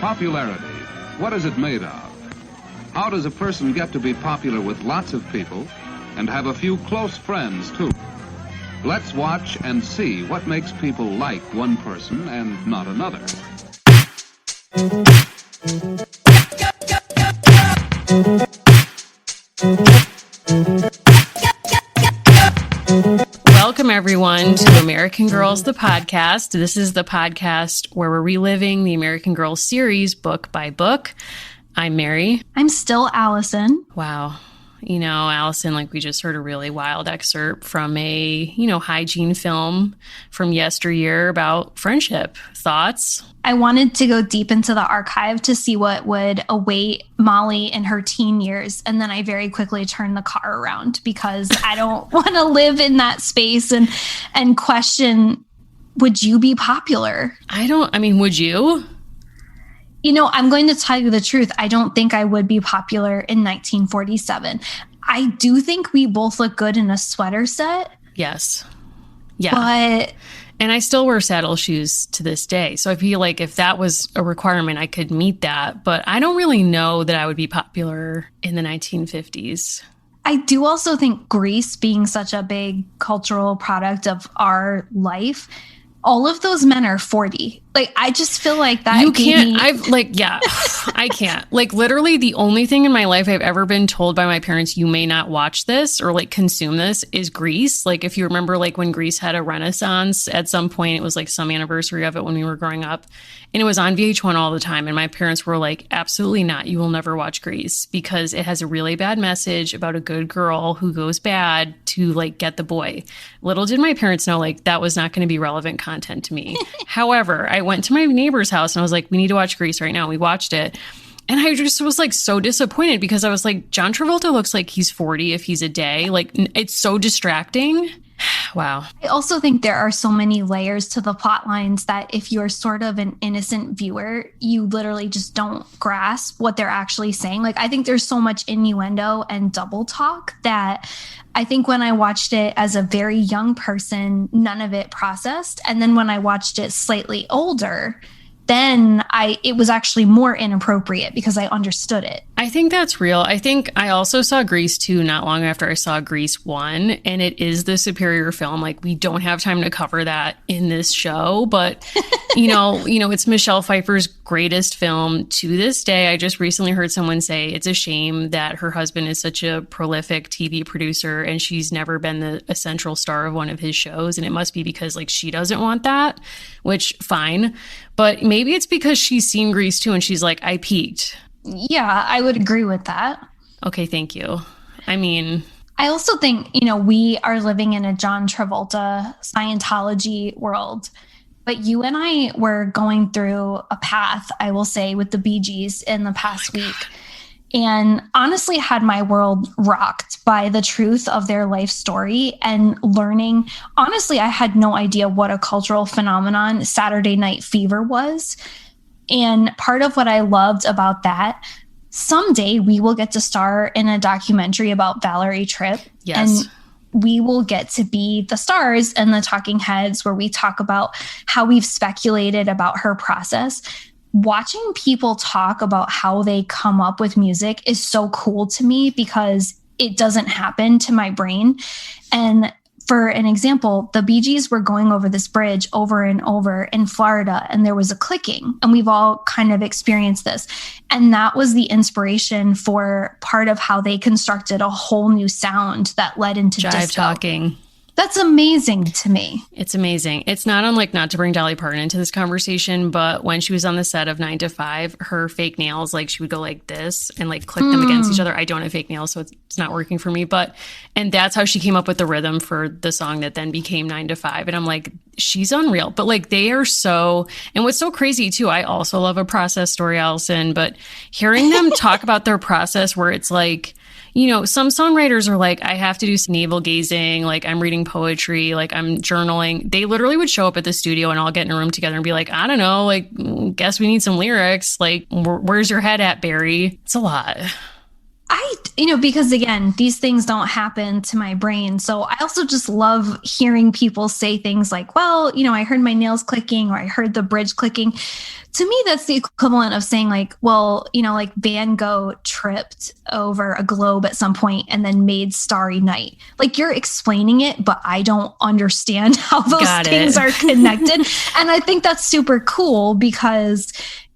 Popularity. What is it made of? How does a person get to be popular with lots of people and have a few close friends, too? Let's watch and see what makes people like one person and not another. Welcome, everyone, to American Girls, the podcast. This is the podcast where we're reliving the American Girls series book by book. I'm Mary. I'm still Allison. Wow. You know, Allison, like we just heard a really wild excerpt from a, hygiene film from yesteryear about friendship. Thoughts? I wanted to go deep into the archive to see what would await Molly in her teen years. And then I very quickly turned the car around because I don't want to live in that space and question, would you be popular? Would you? I'm going to tell you the truth. I don't think I would be popular in 1947. I do think we both look good in a sweater set. Yes. Yeah. And I still wear saddle shoes to this day. So I feel like if that was a requirement, I could meet that. But I don't really know that I would be popular in the 1950s. I do also think Grease being such a big cultural product of our life, all of those men are 40. Like, I just feel like that. You can't, I can't. Like, literally the only thing in my life I've ever been told by my parents, you may not watch this or like consume this, is Grease. Like, if you remember, like when Grease had a renaissance at some point, it was like some anniversary of it when we were growing up. And it was on VH1 all the time. And my parents were like, absolutely not. You will never watch Grease because it has a really bad message about a good girl who goes bad to like get the boy. Little did my parents know like that was not going to be relevant content to me. However, I went to my neighbor's house and I was like, we need to watch Grease right now. We watched it. And I just was like so disappointed because I was like, John Travolta looks like he's 40 if he's a day. Like, it's so distracting. Wow. I also think there are so many layers to the plot lines that if you're sort of an innocent viewer, you literally just don't grasp what they're actually saying. Like, I think there's so much innuendo and double talk that I think when I watched it as a very young person, none of it processed. And then when I watched it slightly older, then it was actually more inappropriate because I understood it. I think that's real. I think I also saw Grease 2 not long after I saw Grease 1, and it is the superior film. Like, we don't have time to cover that in this show, but it's Michelle Pfeiffer's greatest film to this day. I just recently heard someone say it's a shame that her husband is such a prolific TV producer and she's never been a central star of one of his shows, and it must be because like she doesn't want that, which fine. But maybe it's because she's seen Grease 2 and she's like, I peaked. Yeah, I would agree with that. Okay, thank you. I also think, we are living in a John Travolta Scientology world. But you and I were going through a path, I will say, with the Bee Gees in the past week. And honestly had my world rocked by the truth of their life story and learning. Honestly, I had no idea what a cultural phenomenon Saturday Night Fever was. And part of what I loved about that, someday we will get to star in a documentary about Valerie Tripp. Yes. And we will get to be the stars and the talking heads where we talk about how we've speculated about her process. Watching people talk about how they come up with music is so cool to me because it doesn't happen to my brain. And for an example, the Bee Gees were going over this bridge over and over in Florida, and there was a clicking, and we've all kind of experienced this. And that was the inspiration for part of how they constructed a whole new sound that led into jive disco. Talking. That's amazing to me. It's amazing. It's not unlike, not to bring Dolly Parton into this conversation, but when she was on the set of 9 to 5, her fake nails, like she would go like this and like click them against each other. I don't have fake nails, so it's not working for me. And that's how she came up with the rhythm for the song that then became 9 to 5. And I'm like, she's unreal. But like they are so, and what's so crazy too, I also love a process story, Allison, but hearing them talk about their process where it's like, some songwriters are like, I have to do some navel gazing, like I'm reading poetry, like I'm journaling. They literally would show up at the studio and all get in a room together and be like, I don't know, like, guess we need some lyrics. Like, where's your head at, Barry? It's a lot. I because again, these things don't happen to my brain. So I also just love hearing people say things like, well, I heard my nails clicking, or I heard the bridge clicking. To me, that's the equivalent of saying like, well, like Van Gogh tripped over a globe at some point and then made Starry Night. Like, you're explaining it, but I don't understand how those things are connected. And I think that's super cool because,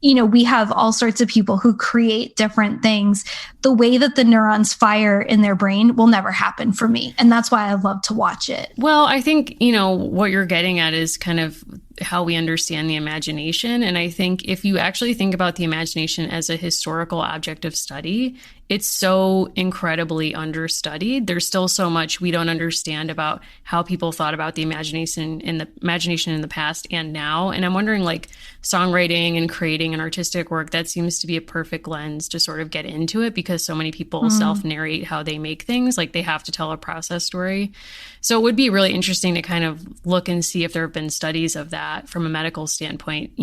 we have all sorts of people who create different things. The way that the neurons fire in their brain will never happen for me. And that's why I love to watch it. Well, I think, what you're getting at is kind of how we understand the imagination. And I think if you actually think about the imagination as a historical object of study, it's so incredibly understudied. There's still so much we don't understand about how people thought about the imagination in the past and now. And I'm wondering, like, songwriting and creating an artistic work, that seems to be a perfect lens to sort of get into it, because so many people self-narrate how they make things. Like, they have to tell a process story. So it would be really interesting to kind of look and see if there have been studies of that from a medical standpoint,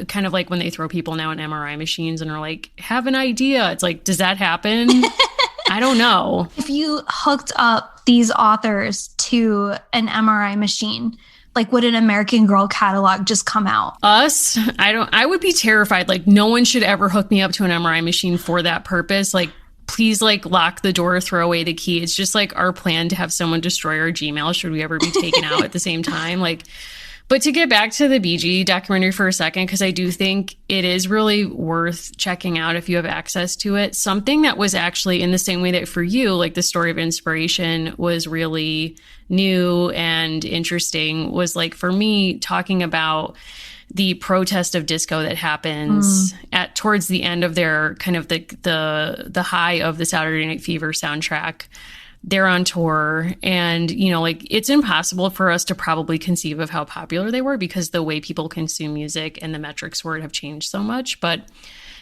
kind of like when they throw people now in MRI machines and are like, have an idea. It's like, does that happen? I don't know. If you hooked up these authors to an MRI machine, like, would an American Girl catalog just come out? Us? I would be terrified. Like, no one should ever hook me up to an MRI machine for that purpose. Like, please, like, lock the door, throw away the key. It's just like our plan to have someone destroy our Gmail should we ever be taken out at the same time. Like, but to get back to the BG documentary for a second, because I do think it is really worth checking out if you have access to it. Something that was actually in the same way that for you, like, the story of inspiration was really new and interesting, was like, for me, talking about the protest of disco that happens at towards the end of their kind of the high of the Saturday Night Fever soundtrack. They're on tour, and, like, it's impossible for us to probably conceive of how popular they were, because the way people consume music and the metrics for it have changed so much. But,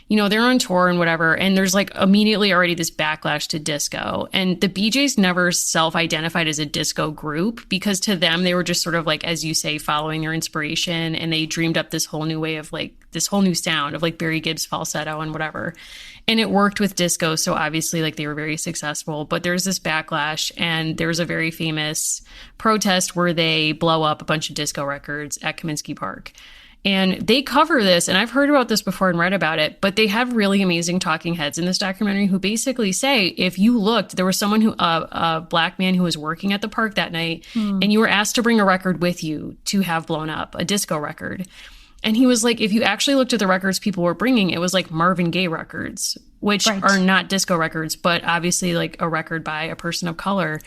they're on tour and whatever, and there's, like, immediately already this backlash to disco. And the BJs never self-identified as a disco group, because to them, they were just sort of, like, as you say, following their inspiration, and they dreamed up this whole new way of, like, this whole new sound of, like, Barry Gibb's falsetto and whatever. And it worked with disco. So obviously, like, they were very successful. But there's this backlash, and there's a very famous protest where they blow up a bunch of disco records at Kaminsky Park. And they cover this, and I've heard about this before and read about it, but they have really amazing talking heads in this documentary who basically say, if you looked, there was someone a black man who was working at the park that night, and you were asked to bring a record with you to have blown up, a disco record. And he was like, if you actually looked at the records people were bringing, it was like Marvin Gaye records, which are not disco records, but obviously like a record by a person of color.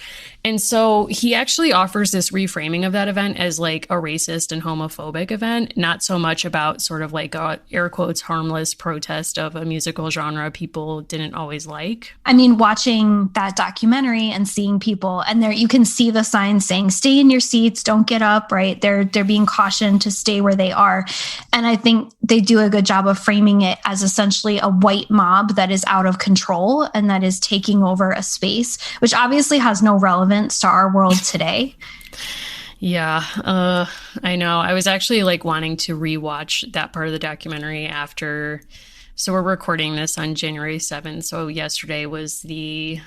And so he actually offers this reframing of that event as like a racist and homophobic event, not so much about sort of like a air quotes harmless protest of a musical genre people didn't always like. I mean, watching that documentary and seeing people, and there you can see the signs saying, stay in your seats, don't get up, right? They're being cautioned to stay where they are. And I think they do a good job of framing it as essentially a white mob that is out of control and that is taking over a space, which obviously has no relevance to our world today. Yeah, I know. I was actually like wanting to rewatch that part of the documentary after. So we're recording this on January 7th. So yesterday was the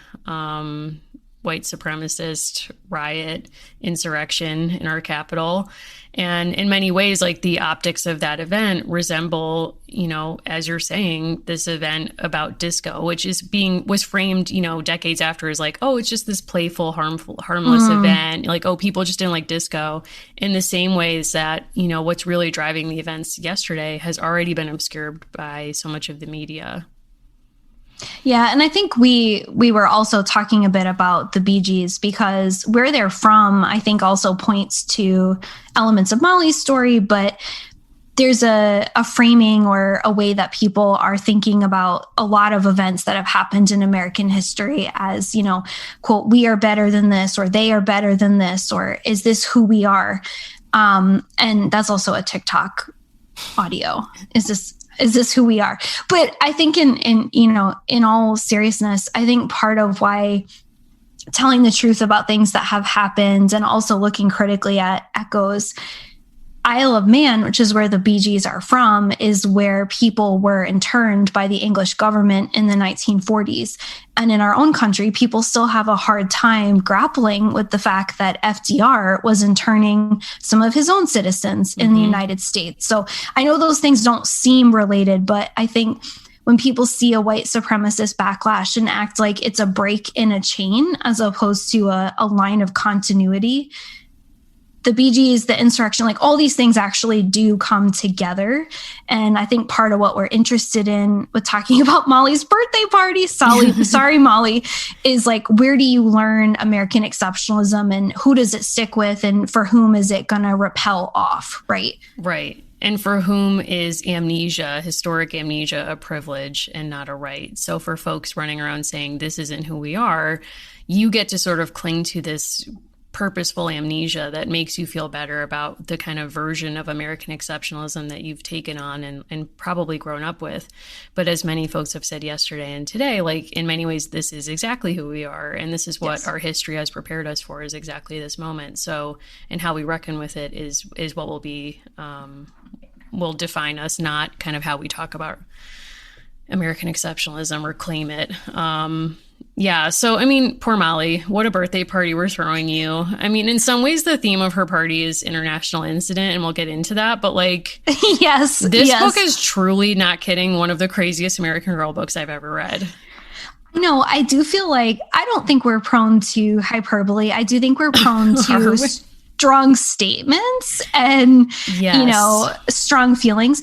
white supremacist riot insurrection in our capital. And in many ways, like the optics of that event resemble, you know, as you're saying, this event about disco, which was framed, decades after as like, oh, it's just this playful, harmless event. Like, oh, people just didn't like disco, in the same ways that, what's really driving the events yesterday has already been obscured by so much of the media. Yeah, and I think we were also talking a bit about the Bee Gees because where they're from, I think also points to elements of Molly's story, but there's a framing or a way that people are thinking about a lot of events that have happened in American history as, quote, we are better than this, or they are better than this, or is this who we are? And that's also a TikTok audio. Is this who we are? But I think in all seriousness, I think part of why telling the truth about things that have happened and also looking critically at echoes Isle of Man, which is where the Bee Gees are from, is where people were interned by the English government in the 1940s. And in our own country, people still have a hard time grappling with the fact that FDR was interning some of his own citizens in the United States. So I know those things don't seem related, but I think when people see a white supremacist backlash and act like it's a break in a chain as opposed to a line of continuity, the Bee Gees, the insurrection, like all these things actually do come together. And I think part of what we're interested in with talking about Molly's birthday party, sorry, Molly, is like, where do you learn American exceptionalism and who does it stick with and for whom is it going to repel off, right? Right. And for whom is amnesia, historic amnesia, a privilege and not a right? So for folks running around saying this isn't who we are, you get to sort of cling to this purposeful amnesia that makes you feel better about the kind of version of American exceptionalism that you've taken on and probably grown up with. But as many folks have said yesterday and today, like in many ways, this is exactly who we are. And this is what our history has prepared us for, is exactly this moment. So, and how we reckon with it is what will be, will define us, not kind of how we talk about American exceptionalism or claim it. Yeah. So, I mean, poor Molly, what a birthday party we're throwing you. I mean, in some ways, the theme of her party is international incident, and we'll get into that. But like, yes, this book is truly, not kidding, one of the craziest American Girl books I've ever read. No, I do feel like, I don't think we're prone to hyperbole. I do think we're prone to strong statements and, you know, strong feelings.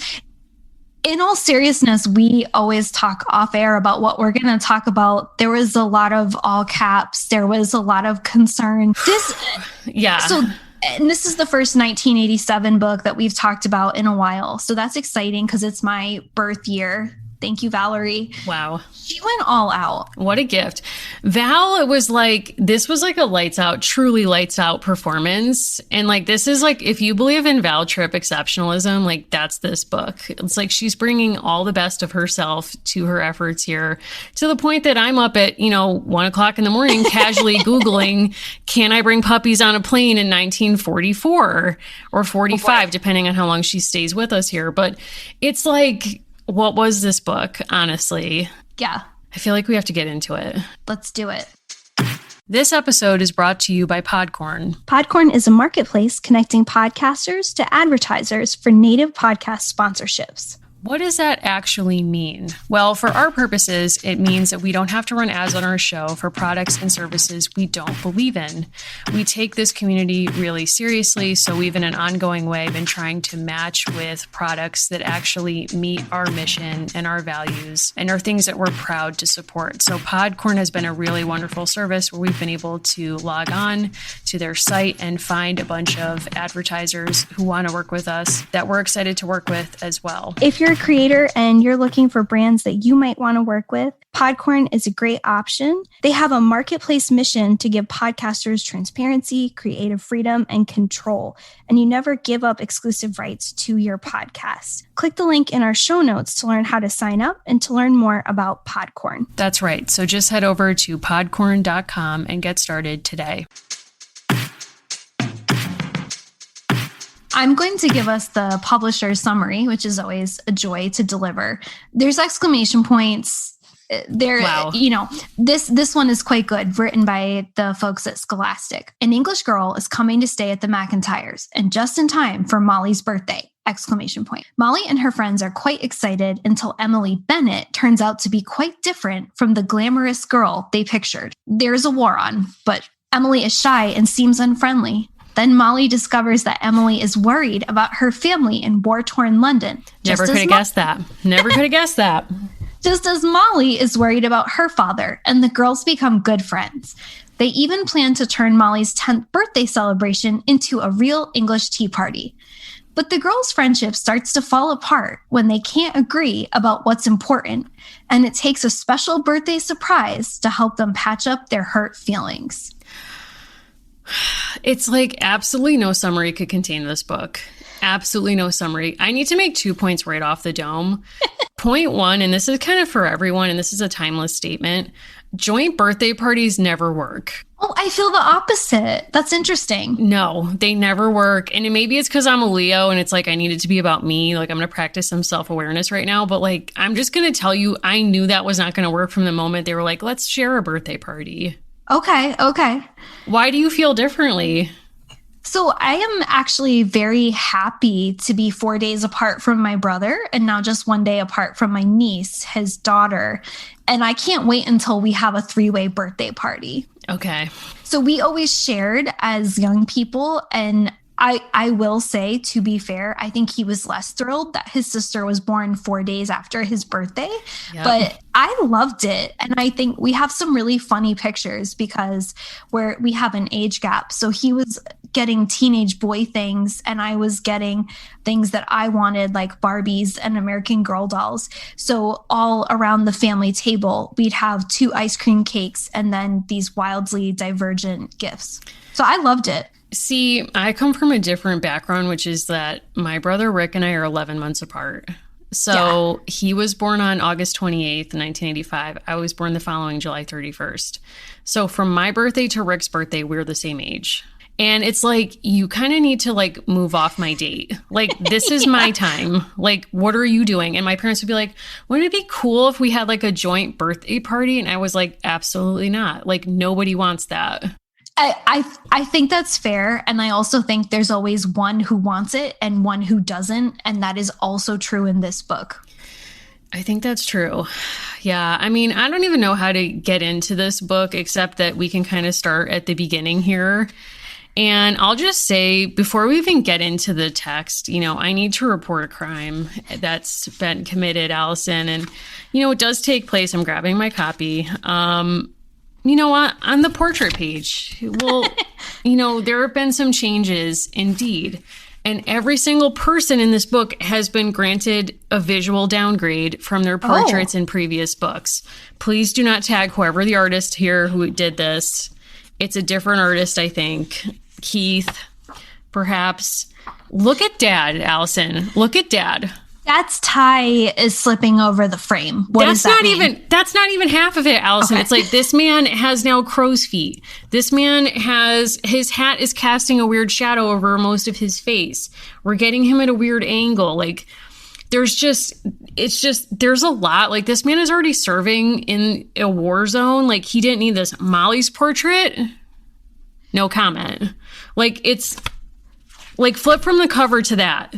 In all seriousness, we always talk off air about what we're going to talk about. There was a lot of all caps. There was a lot of concern. So, and this is the first 1987 book that we've talked about in a while. So that's exciting because it's my birth year. Thank you, Valerie. Wow. She went all out. What a gift. Val, it was like, this was like a lights out, truly lights out performance. And like, this is like, if you believe in Val Tripp exceptionalism, like that's this book. It's like, she's bringing all the best of herself to her efforts here, to the point that I'm up at, 1:00 in the morning, casually Googling, can I bring puppies on a plane in 1944 or 45, depending on how long she stays with us here. But it's like, what was this book, honestly? Yeah. I feel like we have to get into it. Let's do it. This episode is brought to you by Podcorn. Podcorn is a marketplace connecting podcasters to advertisers for native podcast sponsorships. What does that actually mean? Well, for our purposes, it means that we don't have to run ads on our show for products and services we don't believe in. We take this community really seriously, so we've in an ongoing way been trying to match with products that actually meet our mission and our values and are things that we're proud to support. So Podcorn has been a really wonderful service where we've been able to log on to their site and find a bunch of advertisers who want to work with us that we're excited to work with as well. If you're a creator and you're looking for brands that you might want to work with, Podcorn is a great option. They have a marketplace mission to give podcasters transparency, creative freedom, and control. And you never give up exclusive rights to your podcast. Click the link in our show notes to learn how to sign up and to learn more about Podcorn. That's right. So just head over to podcorn.com and get started today. I'm going to give us the publisher's summary, which is always a joy to deliver. There's exclamation points. There, wow. This one is quite good, written by the folks at Scholastic. An English girl is coming to stay at the McIntyres, and just in time for Molly's birthday! Exclamation point. Molly and her friends are quite excited until Emily Bennett turns out to be quite different from the glamorous girl they pictured. There's a war on, but Emily is shy and seems unfriendly. Then Molly discovers that Emily is worried about her family in war-torn London. Never could have guessed that. Never could have guessed that. Just as Molly is worried about her father, and the girls become good friends. They even plan to turn Molly's 10th birthday celebration into a real English tea party. But the girls' friendship starts to fall apart when they can't agree about what's important, and it takes a special birthday surprise to help them patch up their hurt feelings. It's like absolutely no summary could contain this book. Absolutely no summary. I need to make 2 points right off the dome. Point one, and this is kind of for everyone, and this is a timeless statement. Joint birthday parties never work. Oh, I feel the opposite. That's interesting. No, they never work. And maybe it's because I'm a Leo and it's like I need it to be about me. Like I'm going to practice some self-awareness right now. But like, I'm just going to tell you, I knew that was not going to work from the moment they were like, let's share a birthday party. Okay. Why do you feel differently? So I am actually very happy to be 4 days apart from my brother and now just 1 day apart from my niece, his daughter. And I can't wait until we have a 3-way birthday party. Okay. So we always shared as young people. And I will say, to be fair, I think he was less thrilled that his sister was born 4 days after his birthday. Yep. But I loved it. And I think we have some really funny pictures because we have an age gap. So he was getting teenage boy things and I was getting things that I wanted, like Barbies and American Girl dolls. So all around the family table, we'd have 2 ice cream cakes and then these wildly divergent gifts. So I loved it. See, I come from a different background, which is that my brother Rick and I are 11 months apart. So He was born on August 28th, 1985. I was born the following July 31st. So from my birthday to Rick's birthday, we're the same age. And it's like, you kind of need to like move off my date. Like, this is my time. Like, what are you doing? And my parents would be like, wouldn't it be cool if we had like a joint birthday party? And I was like, absolutely not. Like, nobody wants that. I think that's fair. And I also think there's always one who wants it and one who doesn't. And that is also true in this book. I think that's true. Yeah. I mean, I don't even know how to get into this book, except that we can kind of start at the beginning here. And I'll just say, before we even get into the text, I need to report a crime that's been committed, Allison. And, it does take place. I'm grabbing my copy. You know what? On the portrait page, well, there have been some changes indeed. And every single person in this book has been granted a visual downgrade from their portraits in previous books. Please do not tag whoever the artist here who did this. It's a different artist, I think. Keith, perhaps. Look at Dad, Allison. Look at Dad. Dad's tie is slipping over the frame. That's not even half of it, Allison. Okay. It's like, this man has now crow's feet. This man his hat is casting a weird shadow over most of his face. We're getting him at a weird angle. Like, there's a lot. Like, this man is already serving in a war zone. Like, he didn't need this. Molly's portrait, no comment. Like, it's like, flip from the cover to that.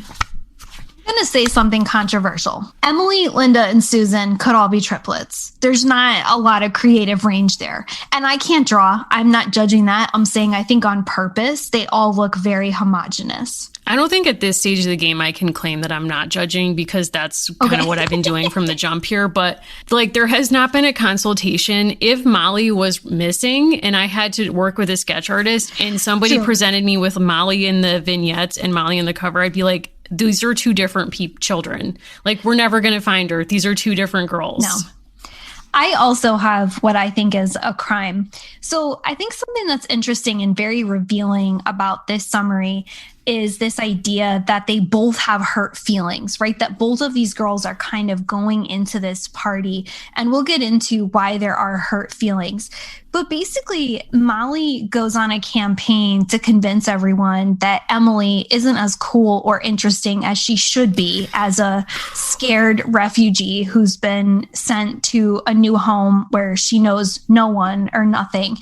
I'm going to say something controversial. Emily, Linda, and Susan could all be triplets. There's not a lot of creative range there. And I can't draw. I'm not judging that. I'm saying I think on purpose, they all look very homogenous. I don't think at this stage of the game I can claim that I'm not judging, because that's kind of what I've been doing from the jump here. But like, there has not been a consultation. If Molly was missing and I had to work with a sketch artist and somebody presented me with Molly in the vignettes and Molly in the cover, I'd be like, these are 2 different children. Like, we're never going to find her. These are 2 different girls. No. I also have what I think is a crime. So I think something that's interesting and very revealing about this summary is this idea that they both have hurt feelings, right? That both of these girls are kind of going into this party, and we'll get into why there are hurt feelings. But basically, Molly goes on a campaign to convince everyone that Emily isn't as cool or interesting as she should be as a scared refugee who's been sent to a new home where she knows no one or nothing.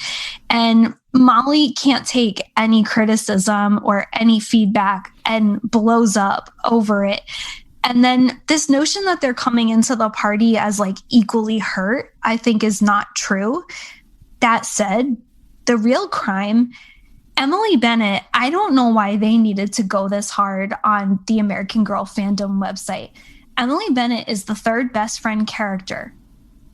And Molly can't take any criticism or any feedback and blows up over it. And then this notion that they're coming into the party as like equally hurt, I think is not true. That said, the real crime, Emily Bennett, I don't know why they needed to go this hard on the American Girl fandom website. Emily Bennett is the 3rd best friend character,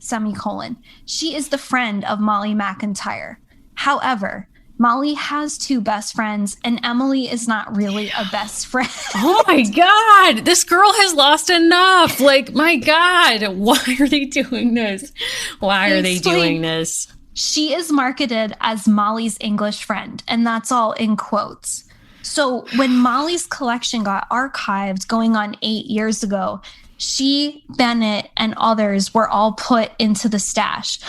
semicolon. She is the friend of Molly McIntyre. However, Molly has 2 best friends, and Emily is not really a best friend. Oh my God, this girl has lost enough. Like, my God, why are they doing this? Why are they doing this? She is marketed as Molly's English friend, and that's all in quotes. So when Molly's collection got archived going on 8 years ago, she, Bennett, and others were all put into the stash.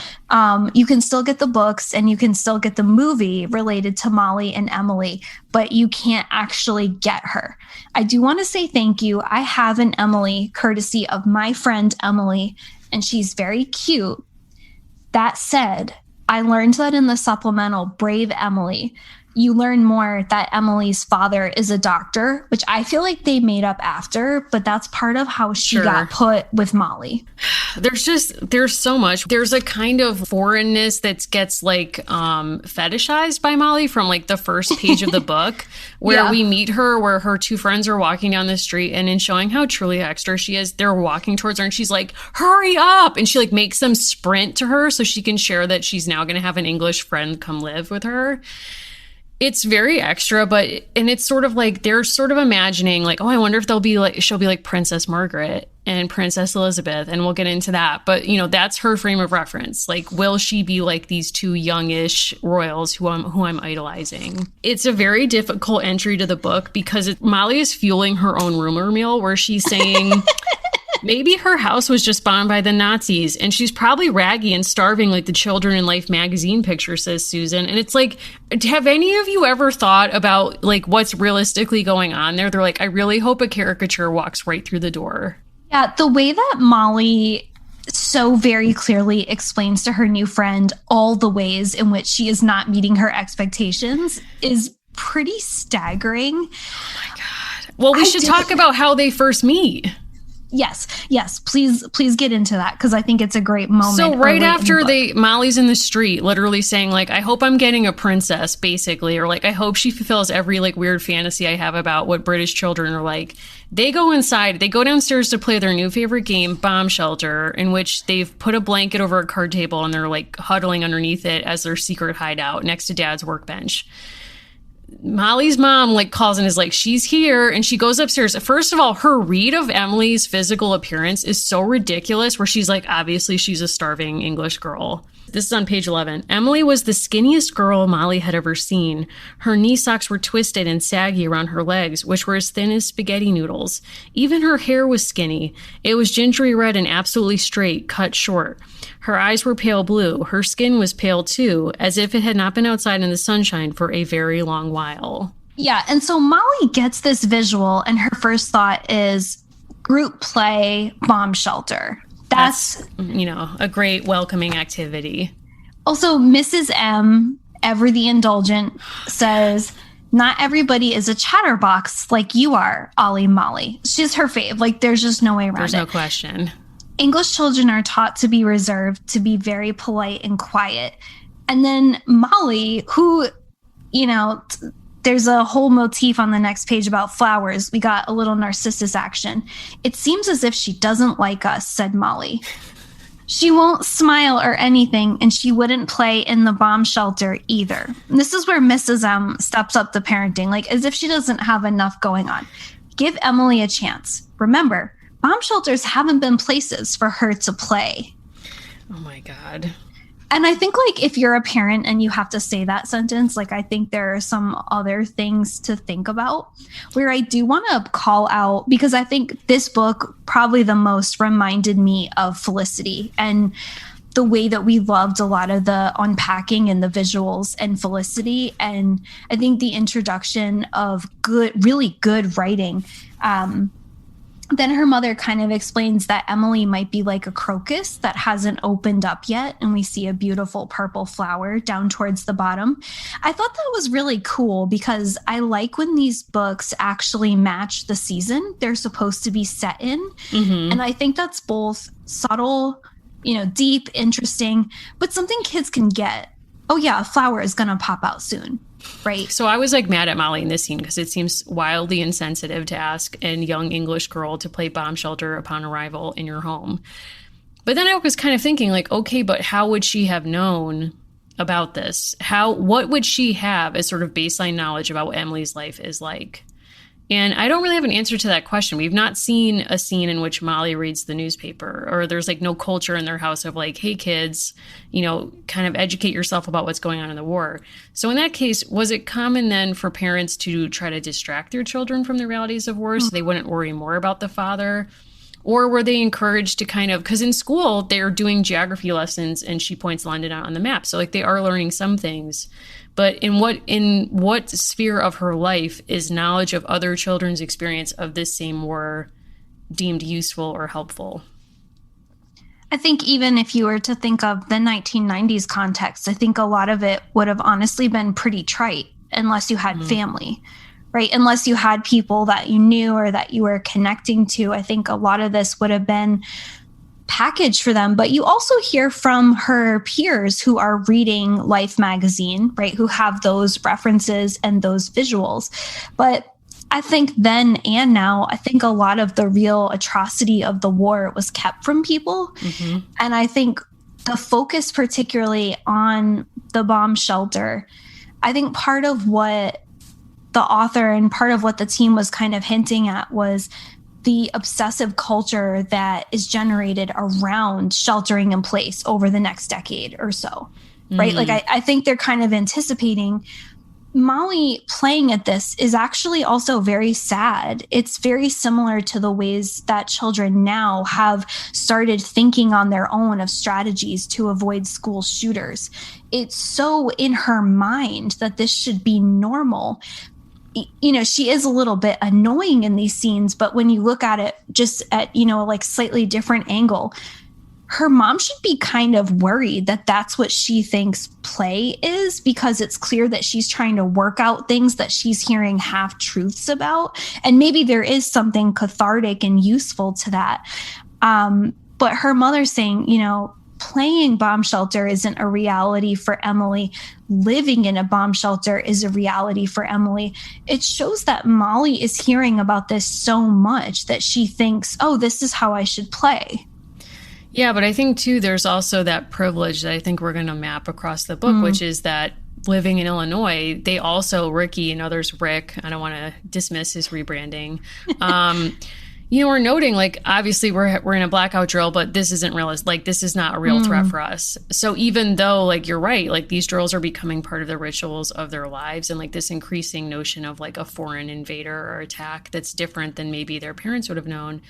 You can still get the books and you can still get the movie related to Molly and Emily, but you can't actually get her. I do want to say thank you. I have an Emily courtesy of my friend Emily, and she's very cute. That said, I learned that in the supplemental Brave Emily, you learn more that Emily's father is a doctor, which I feel like they made up after, but that's part of how she got put with Molly. There's so much. There's a kind of foreignness that gets like fetishized by Molly from like the first page of the book where we meet her, where her two friends are walking down the street, and in showing how truly extra she is, they're walking towards her and she's like, hurry up. And she like makes them sprint to her so she can share that she's now going to have an English friend come live with her. It's very extra, and it's sort of like they're sort of imagining like, oh, I wonder if she'll be like Princess Margaret and Princess Elizabeth, and we'll get into that. But, you know, that's her frame of reference. Like, will she be like these two youngish royals who I'm idolizing? It's a very difficult entry to the book because Molly is fueling her own rumor mill where she's saying maybe her house was just bombed by the Nazis and she's probably raggy and starving like the Children in Life magazine picture, says Susan. And it's like, have any of you ever thought about like what's realistically going on there? They're like, I really hope a caricature walks right through the door. Yeah, the way that Molly so very clearly explains to her new friend all the ways in which she is not meeting her expectations is pretty staggering. Oh my God. Well, we should talk about how they first meet. Yes. Please get into that because I think it's a great moment. So right after Molly's in the street, literally saying like, I hope I'm getting a princess, basically, or like, I hope she fulfills every like weird fantasy I have about what British children are like. They go inside, they go downstairs to play their new favorite game, Bomb Shelter, in which they've put a blanket over a card table and they're like huddling underneath it as their secret hideout next to Dad's workbench. Molly's mom like calls and is like, she's here, and she goes upstairs. First of all, her read of Emily's physical appearance is so ridiculous, where she's like, obviously she's a starving English girl. This is on page 11. Emily was the skinniest girl Molly had ever seen. Her knee socks were twisted and saggy around her legs, which were as thin as spaghetti noodles. Even her hair was skinny. It was gingery red and absolutely straight, cut short. Her eyes were pale blue. Her skin was pale too, as if it had not been outside in the sunshine for a very long while. Yeah, and so Molly gets this visual, and her first thought is group play, bomb shelter. That's, you know, a great welcoming activity. Also, Mrs. M, ever the indulgent, says, not everybody is a chatterbox like you are, Ollie Molly. She's her fave. Like, there's just no way around it. There's no question. English children are taught to be reserved, to be very polite and quiet. And then Molly, who, you know, there's a whole motif on the next page about flowers. We got a little Narcissus action. It seems as if she doesn't like us, said Molly. She won't smile or anything, and she wouldn't play in the bomb shelter either. And this is where Mrs. M steps up the parenting, like as if she doesn't have enough going on. Give Emily a chance. Remember, bomb shelters haven't been places for her to play. Oh my God. And I think, like, if you're a parent and you have to say that sentence, like, I think there are some other things to think about where I do want to call out, because I think this book probably the most reminded me of Felicity and the way that we loved a lot of the unpacking and the visuals and Felicity. And I think the introduction of really good writing, then her mother kind of explains that Emily might be like a crocus that hasn't opened up yet. And we see a beautiful purple flower down towards the bottom. I thought that was really cool because I like when these books actually match the season they're supposed to be set in. Mm-hmm. And I think that's both subtle, you know, deep, interesting, but something kids can get. Oh yeah, a flower is going to pop out soon. Right. So I was like mad at Molly in this scene because it seems wildly insensitive to ask a young English girl to play bomb shelter upon arrival in your home. But then I was kind of thinking like, okay, but how would she have known about this? What would she have as sort of baseline knowledge about what Emily's life is like? And I don't really have an answer to that question. We've not seen a scene in which Molly reads the newspaper, or there's like no culture in their house of like, hey kids, you know, kind of educate yourself about what's going on in the war. So in that case, was it common then for parents to try to distract their children from the realities of war so they wouldn't worry more about the father? Or were they encouraged to kind of, because in school they're doing geography lessons and she points London out on the map. So like they are learning some things, but in what sphere of her life is knowledge of other children's experience of this same war deemed useful or helpful? I think even if you were to think of the 1990s context, I think a lot of it would have honestly been pretty trite unless you had family, right? Unless you had people that you knew or that you were connecting to. I think a lot of this would have been packaged for them. But you also hear from her peers who are reading Life magazine, right? Who have those references and those visuals. But I think then and now, I think a lot of the real atrocity of the war was kept from people. And I think the focus particularly on the bomb shelter, I think part of what the author and part of what the team was kind of hinting at was the obsessive culture that is generated around sheltering in place over the next decade or so, right? Like I think they're kind of anticipating Molly playing at this is actually also very sad. It's very similar to the ways that children now have started thinking on their own of strategies to avoid school shooters. It's so in her mind that this should be normal. You know, she is a little bit annoying in these scenes, but when you look at it just at, you know, like slightly different angle, her mom should be kind of worried that that's what she thinks play is, because it's clear that she's trying to work out things that she's hearing half truths about. And maybe there is something cathartic and useful to that. But her mother's saying, you know, playing bomb shelter isn't a reality for Emily. Living in a bomb shelter is a reality for Emily. It shows that Molly is hearing about this so much that she thinks, oh, this is how I should play. Yeah, but I think, too, there's also that privilege that I think we're going to map across the book, which is that living in Illinois, they also, Ricky and others, Rick, I don't want to dismiss his rebranding, you know, we're noting, like, obviously we're in a blackout drill, but this isn't real. Like, this is not a real threat for us. So even though, like, you're right, like, these drills are becoming part of the rituals of their lives, and, like, this increasing notion of, like, a foreign invader or attack that's different than maybe their parents would have known.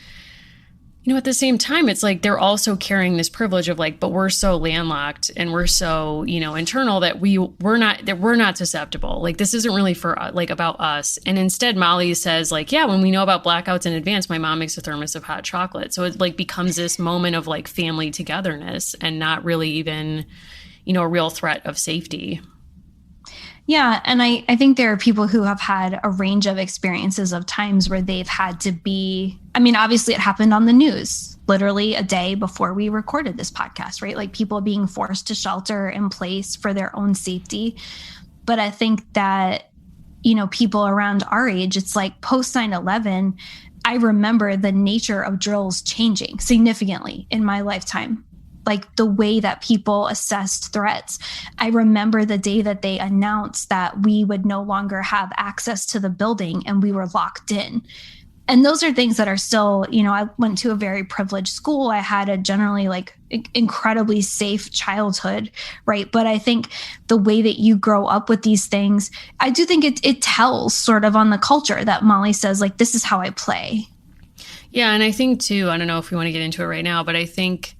You know, at the same time, it's like they're also carrying this privilege of like, but we're so landlocked and we're so, you know, internal that we're not susceptible. Like, this isn't really for like about us. And instead, Molly says like, yeah, when we know about blackouts in advance, my mom makes a thermos of hot chocolate. So it like becomes this moment of like family togetherness and not really even, you know, a real threat of safety. Yeah. And I think there are people who have had a range of experiences of times where they've had to be, I mean, obviously it happened on the news, literally a day before we recorded this podcast, right? Like people being forced to shelter in place for their own safety. But I think that, you know, people around our age, it's like post 9/11, I remember the nature of drills changing significantly in my lifetime. Like the way that people assessed threats. I remember the day that they announced that we would no longer have access to the building and we were locked in. And those are things that are still, you know, I went to a very privileged school. I had a generally like incredibly safe childhood, right? But I think the way that you grow up with these things, I do think it tells sort of on the culture that Molly says, like, this is how I play. Yeah. And I think too, I don't know if we want to get into it right now, but I think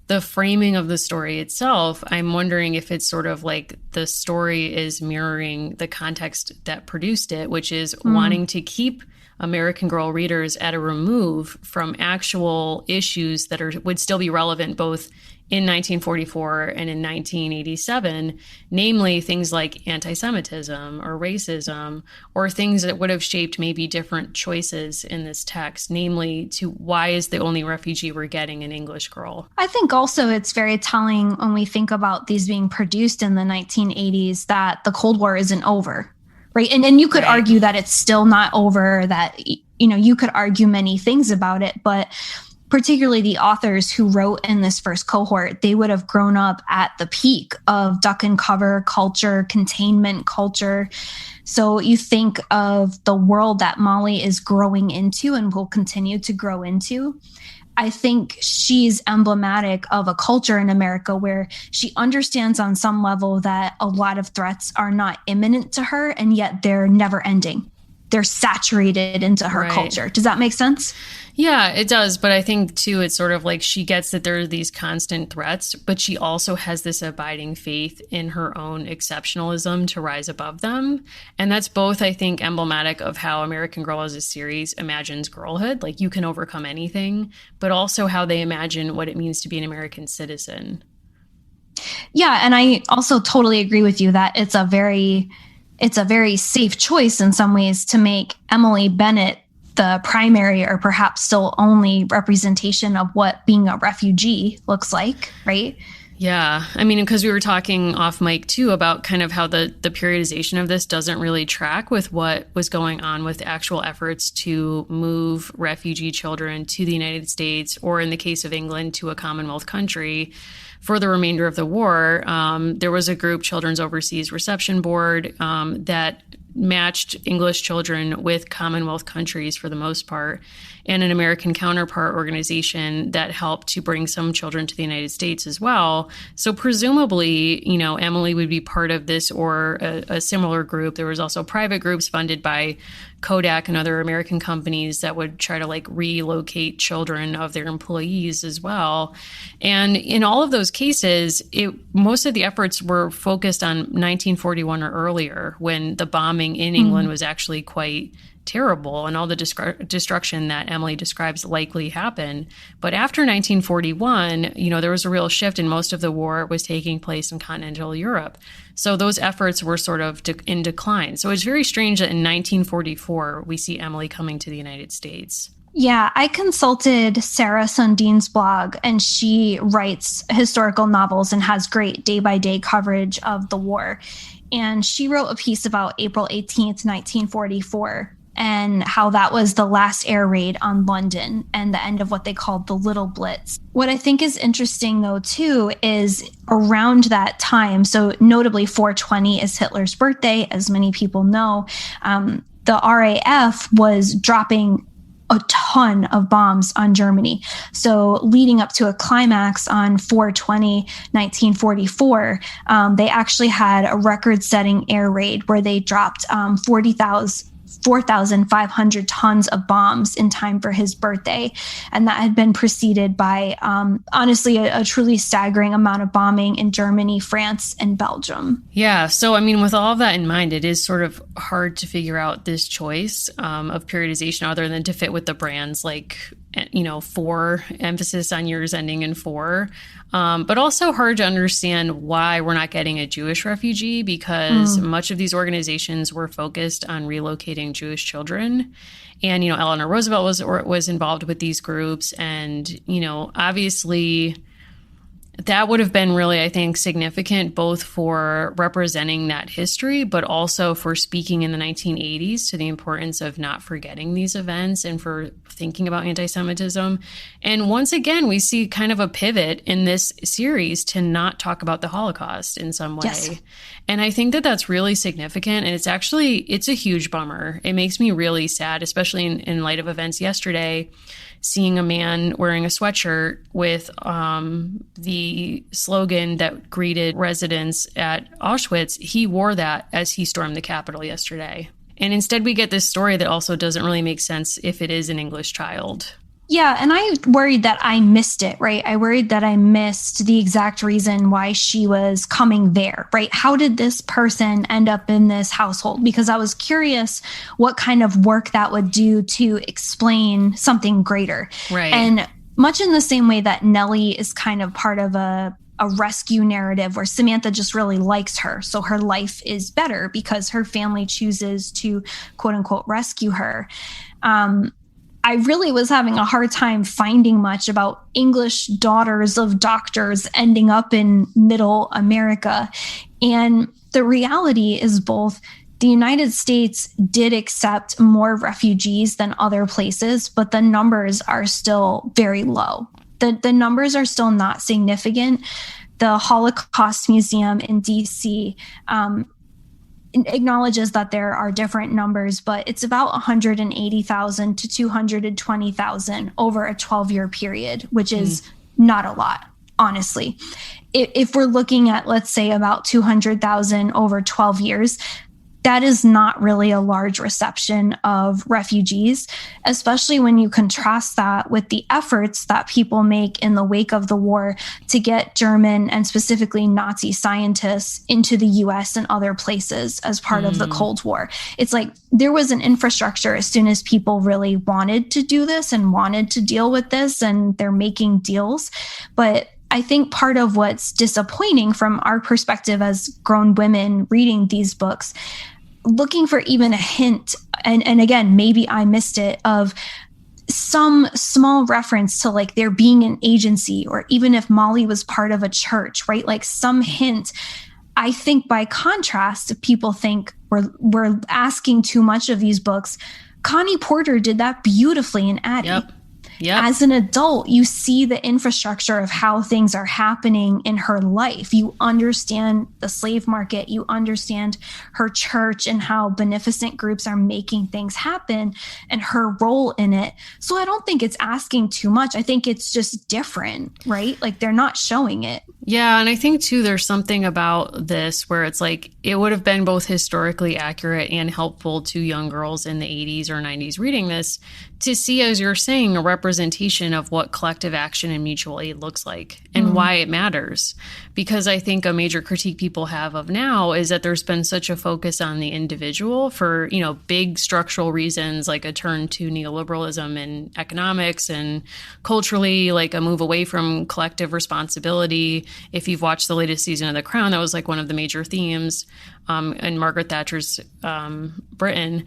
the framing of the story itself, I'm wondering if it's sort of like the story is mirroring the context that produced it, which is wanting to keep American Girl readers at a remove from actual issues that would still be relevant both in 1944 and in 1987, namely things like anti-Semitism or racism, or things that would have shaped maybe different choices in this text, namely to why is the only refugee we're getting an English girl? I think also it's very telling when we think about these being produced in the 1980s that the Cold War isn't over, right? And you could argue that it's still not over, that, you know, you could argue many things about it, but particularly the authors who wrote in this first cohort, they would have grown up at the peak of duck and cover culture, containment culture. So you think of the world that Molly is growing into and will continue to grow into. I think she's emblematic of a culture in America where she understands on some level that a lot of threats are not imminent to her, and yet they're never ending. they're saturated into her culture. Does that make sense? Yeah, it does. But I think, too, it's sort of like she gets that there are these constant threats, but she also has this abiding faith in her own exceptionalism to rise above them. And that's both, I think, emblematic of how American Girl as a series imagines girlhood, like you can overcome anything, but also how they imagine what it means to be an American citizen. Yeah, and I also totally agree with you that it's a very safe choice in some ways to make Emily Bennett the primary or perhaps still only representation of what being a refugee looks like, right? Yeah. I mean, because we were talking off mic too about kind of how the periodization of this doesn't really track with what was going on with actual efforts to move refugee children to the United States, or in the case of England, to a Commonwealth country for the remainder of the war. There was a group, Children's Overseas Reception Board, that matched English children with Commonwealth countries for the most part, and an American counterpart organization that helped to bring some children to the United States as well. So presumably, you know, Emily would be part of this or a similar group. There was also private groups funded by Kodak and other American companies that would try to like relocate children of their employees as well. And in all of those cases, most of the efforts were focused on 1941 or earlier, when the bombing in England was actually quite terrible and all the destruction that Emily describes likely happened. But after 1941, you know, there was a real shift, and most of the war was taking place in continental Europe. So those efforts were sort of in decline. So it's very strange that in 1944, we see Emily coming to the United States. Yeah, I consulted Sarah Sundin's blog, and she writes historical novels and has great day-by-day coverage of the war. And she wrote a piece about April 18th, 1944, and how that was the last air raid on London and the end of what they called the Little Blitz. What I think is interesting, though, too, is around that time, so notably 4/20 is Hitler's birthday, as many people know, the RAF was dropping a ton of bombs on Germany. So leading up to a climax on 4/20, 1944, they actually had a record-setting air raid where they dropped 4,500 tons of bombs in time for his birthday. And that had been preceded by, honestly, a truly staggering amount of bombing in Germany, France, and Belgium. Yeah. So, I mean, with all of that in mind, it is sort of hard to figure out this choice of periodization other than to fit with the brands like, you know, 4, emphasis on years ending in 4. But also hard to understand why we're not getting a Jewish refugee, because much of these organizations were focused on relocating Jewish children. And, you know, Eleanor Roosevelt was involved with these groups. And, you know, obviously that would have been really, I think, significant both for representing that history, but also for speaking in the 1980s to the importance of not forgetting these events and for thinking about anti-Semitism. And once again, we see kind of a pivot in this series to not talk about the Holocaust in some way. Yes. And I think that that's really significant. And it's a huge bummer. It makes me really sad, especially in light of events yesterday, seeing a man wearing a sweatshirt with the slogan that greeted residents at Auschwitz. He wore that as he stormed the Capitol yesterday. And instead we get this story that also doesn't really make sense if it is an English child. Yeah, and I worried that I missed it, right? I worried that I missed the exact reason why she was coming there, right? How did this person end up in this household? Because I was curious what kind of work that would do to explain something greater. Right. And much in the same way that Nellie is kind of part of a rescue narrative where Samantha just really likes her. So her life is better because her family chooses to, quote unquote, rescue her. I really was having a hard time finding much about English daughters of doctors ending up in middle America. And the reality is both the United States did accept more refugees than other places, but the numbers are still very low. The numbers are still not significant. The Holocaust Museum in DC acknowledges that there are different numbers, but it's about 180,000 to 220,000 over a 12-year period, which is not a lot, honestly. If we're looking at, let's say, about 200,000 over 12 years, that is not really a large reception of refugees, especially when you contrast that with the efforts that people make in the wake of the war to get German and specifically Nazi scientists into the US and other places as part of the Cold War. It's like there was an infrastructure as soon as people really wanted to do this and wanted to deal with this, and they're making deals. But I think part of what's disappointing from our perspective as grown women reading these books, looking for even a hint, and again, maybe I missed it, of some small reference to like there being an agency, or even if Molly was part of a church, right? Like some hint. I think by contrast, people think we're asking too much of these books. Connie Porter did that beautifully in Addie. Yep. As an adult, you see the infrastructure of how things are happening in her life. You understand the slave market. You understand her church and how beneficent groups are making things happen and her role in it. So I don't think it's asking too much. I think it's just different, right? Like they're not showing it. Yeah. And I think too, there's something about this where it's like, it would have been both historically accurate and helpful to young girls in the 80s or 90s reading this to see, as you're saying, a representation of what collective action and mutual aid looks like and why it matters. Because I think a major critique people have of now is that there's been such a focus on the individual for, you know, big structural reasons, like a turn to neoliberalism in economics and culturally, like a move away from collective responsibility. If you've watched the latest season of The Crown, that was like one of the major themes in Margaret Thatcher's Britain.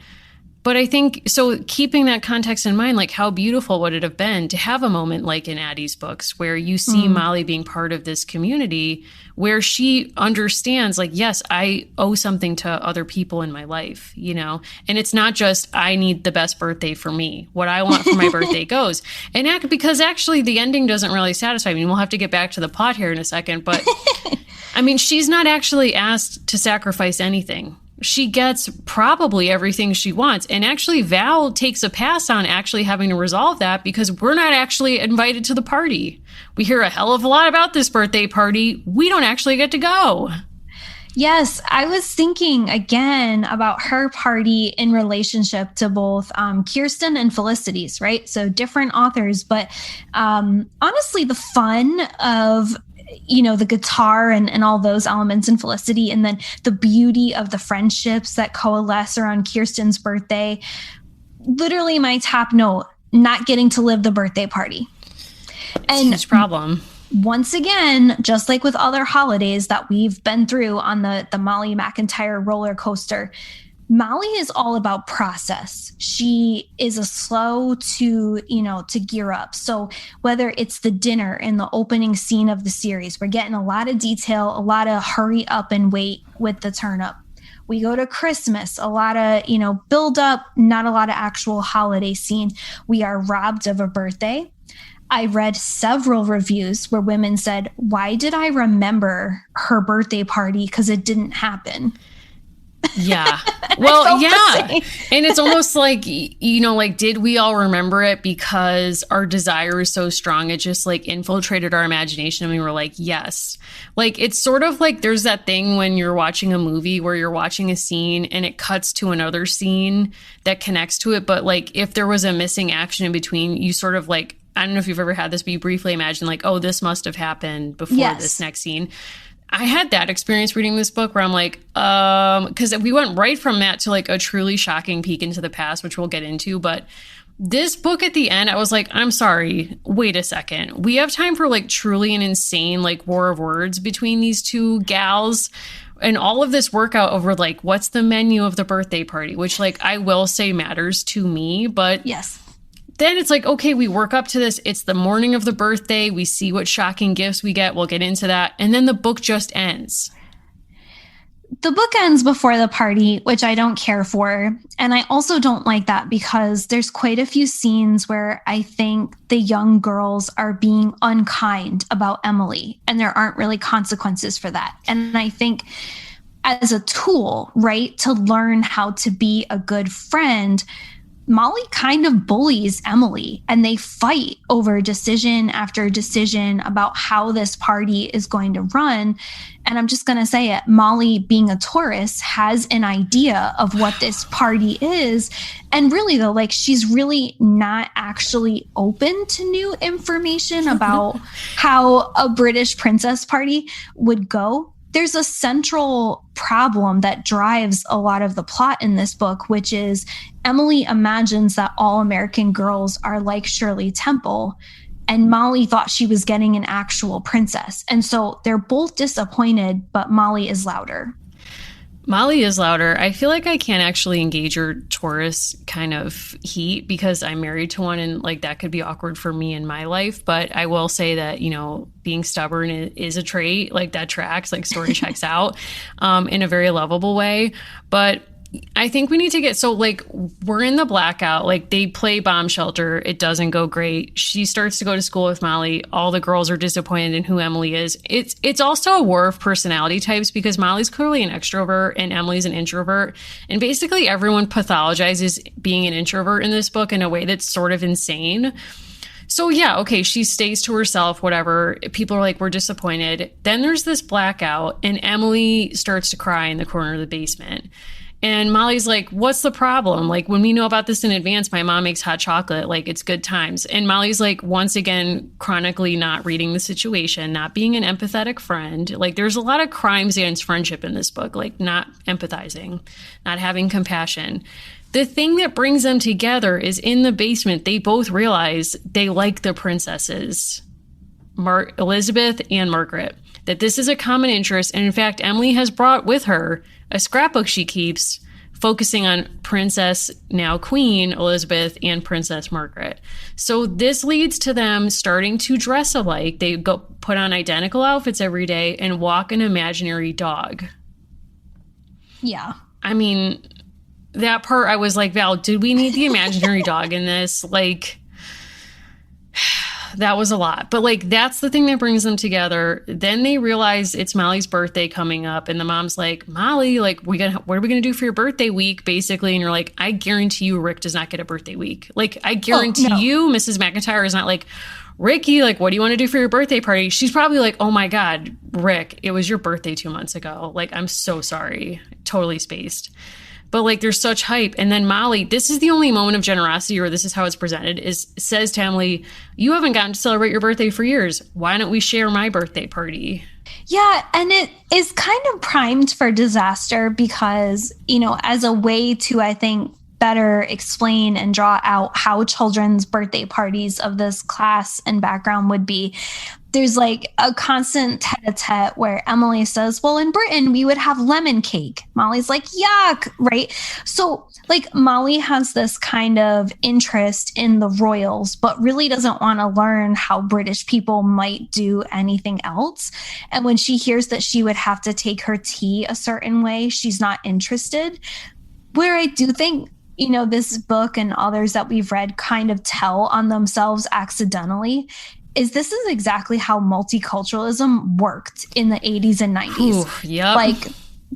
But I think, so keeping that context in mind, like how beautiful would it have been to have a moment like in Addie's books where you see Molly being part of this community where she understands like, yes, I owe something to other people in my life, you know, and it's not just I need the best birthday for me. What I want for my birthday goes. And because actually the ending doesn't really satisfy me. We'll have to get back to the plot here in a second. But I mean, she's not actually asked to sacrifice anything. She gets probably everything she wants. And actually, Val takes a pass on actually having to resolve that because we're not actually invited to the party. We hear a hell of a lot about this birthday party. We don't actually get to go. Yes, I was thinking again about her party in relationship to both Kirsten and Felicity's, right? So different authors, but honestly, the fun of the guitar and all those elements in Felicity, and then the beauty of the friendships that coalesce around Kirsten's birthday. Literally my top note, not getting to live the birthday party. And huge problem. Once again, just like with other holidays that we've been through on the Molly McIntyre roller coaster, Molly is all about process. She is a slow to gear up. So whether it's the dinner in the opening scene of the series, we're getting a lot of detail, a lot of hurry up and wait with the turn up. We go to Christmas, a lot of, build up, not a lot of actual holiday scene. We are robbed of a birthday. I read several reviews where women said, why did I remember her birthday party? Because it didn't happen. Yeah. Well, yeah. And it's almost like, did we all remember it because our desire is so strong? It just like infiltrated our imagination and we were like, yes. Like, it's sort of like there's that thing when you're watching a movie where you're watching a scene and it cuts to another scene that connects to it. But like, if there was a missing action in between, you sort of like, I don't know if you've ever had this, but you briefly imagine like, oh, this must have happened before this next scene. I had that experience reading this book where I'm like, because we went right from that to like a truly shocking peek into the past, which we'll get into. But this book at the end, I was like, I'm sorry, wait a second. We have time for like truly an insane like war of words between these two gals. And all of this workout over like, what's the menu of the birthday party, which like I will say matters to me. But yes. Then it's like, okay, we work up to this. It's the morning of the birthday. We see what shocking gifts we get. We'll get into that. And then the book just ends. The book ends before the party, which I don't care for. And I also don't like that because there's quite a few scenes where I think the young girls are being unkind about Emily, and there aren't really consequences for that. And I think as a tool, right, to learn how to be a good friend, Molly kind of bullies Emily, and they fight over decision after decision about how this party is going to run. And I'm just going to say it, Molly, being a Taurus, has an idea of what this party is. And really, though, like, she's really not actually open to new information about how a British princess party would go. There's a central problem that drives a lot of the plot in this book, which is Emily imagines that all American girls are like Shirley Temple, and Molly thought she was getting an actual princess. And so they're both disappointed, but Molly is louder. Molly is louder. I feel like I can't actually engage your Taurus kind of heat because I'm married to one, and like that could be awkward for me in my life. But I will say that, you know, being stubborn is a trait, like that tracks, like story checks out in a very lovable way. But I think we need to get, so like we're in the blackout, like they play bomb shelter. It doesn't go great. She starts to go to school with Molly. All the girls are disappointed in who Emily is. It's also a war of personality types because Molly's clearly an extrovert and Emily's an introvert. And basically everyone pathologizes being an introvert in this book in a way that's sort of insane. So yeah, okay, she stays to herself, whatever. People are like, we're disappointed. Then there's this blackout and Emily starts to cry in the corner of the basement. And Molly's like, what's the problem? Like, when we know about this in advance, my mom makes hot chocolate. Like, it's good times. And Molly's like, once again, chronically not reading the situation, not being an empathetic friend. Like, there's a lot of crimes against friendship in this book, like not empathizing, not having compassion. The thing that brings them together is in the basement, they both realize they like the princesses, Elizabeth and Margaret, that this is a common interest. And in fact, Emily has brought with her a scrapbook she keeps focusing on Princess, now Queen Elizabeth, and Princess Margaret. So this leads to them starting to dress alike. They go put on identical outfits every day and walk an imaginary dog. Yeah. I mean, that part I was like, Val, did we need the imaginary dog in this? Like, that was a lot. But like, that's the thing that brings them together. Then they realize it's Molly's birthday coming up. And the mom's like, Molly, like, what are we going to do for your birthday week? Basically. And you're like, I guarantee you Rick does not get a birthday week. Like, I guarantee you Mrs. McIntyre is not like, Ricky, like, what do you want to do for your birthday party? She's probably like, oh my God, Rick, it was your birthday 2 months ago. Like, I'm so sorry. Totally spaced. But like, there's such hype. And then Molly, this is the only moment of generosity, or this is how it's presented, says to Emily, you haven't gotten to celebrate your birthday for years. Why don't we share my birthday party? Yeah. And it is kind of primed for disaster because, you know, as a way to, I think, better explain and draw out how children's birthday parties of this class and background would be, there's like a constant tete-a-tete where Emily says, well, in Britain, we would have lemon cake. Molly's like, yuck, right? So like Molly has this kind of interest in the royals, but really doesn't want to learn how British people might do anything else. And when she hears that she would have to take her tea a certain way, she's not interested. Where I do think, you know, this book and others that we've read kind of tell on themselves accidentally is this is exactly how multiculturalism worked in the 80s and 90s. Ooh, yep. Like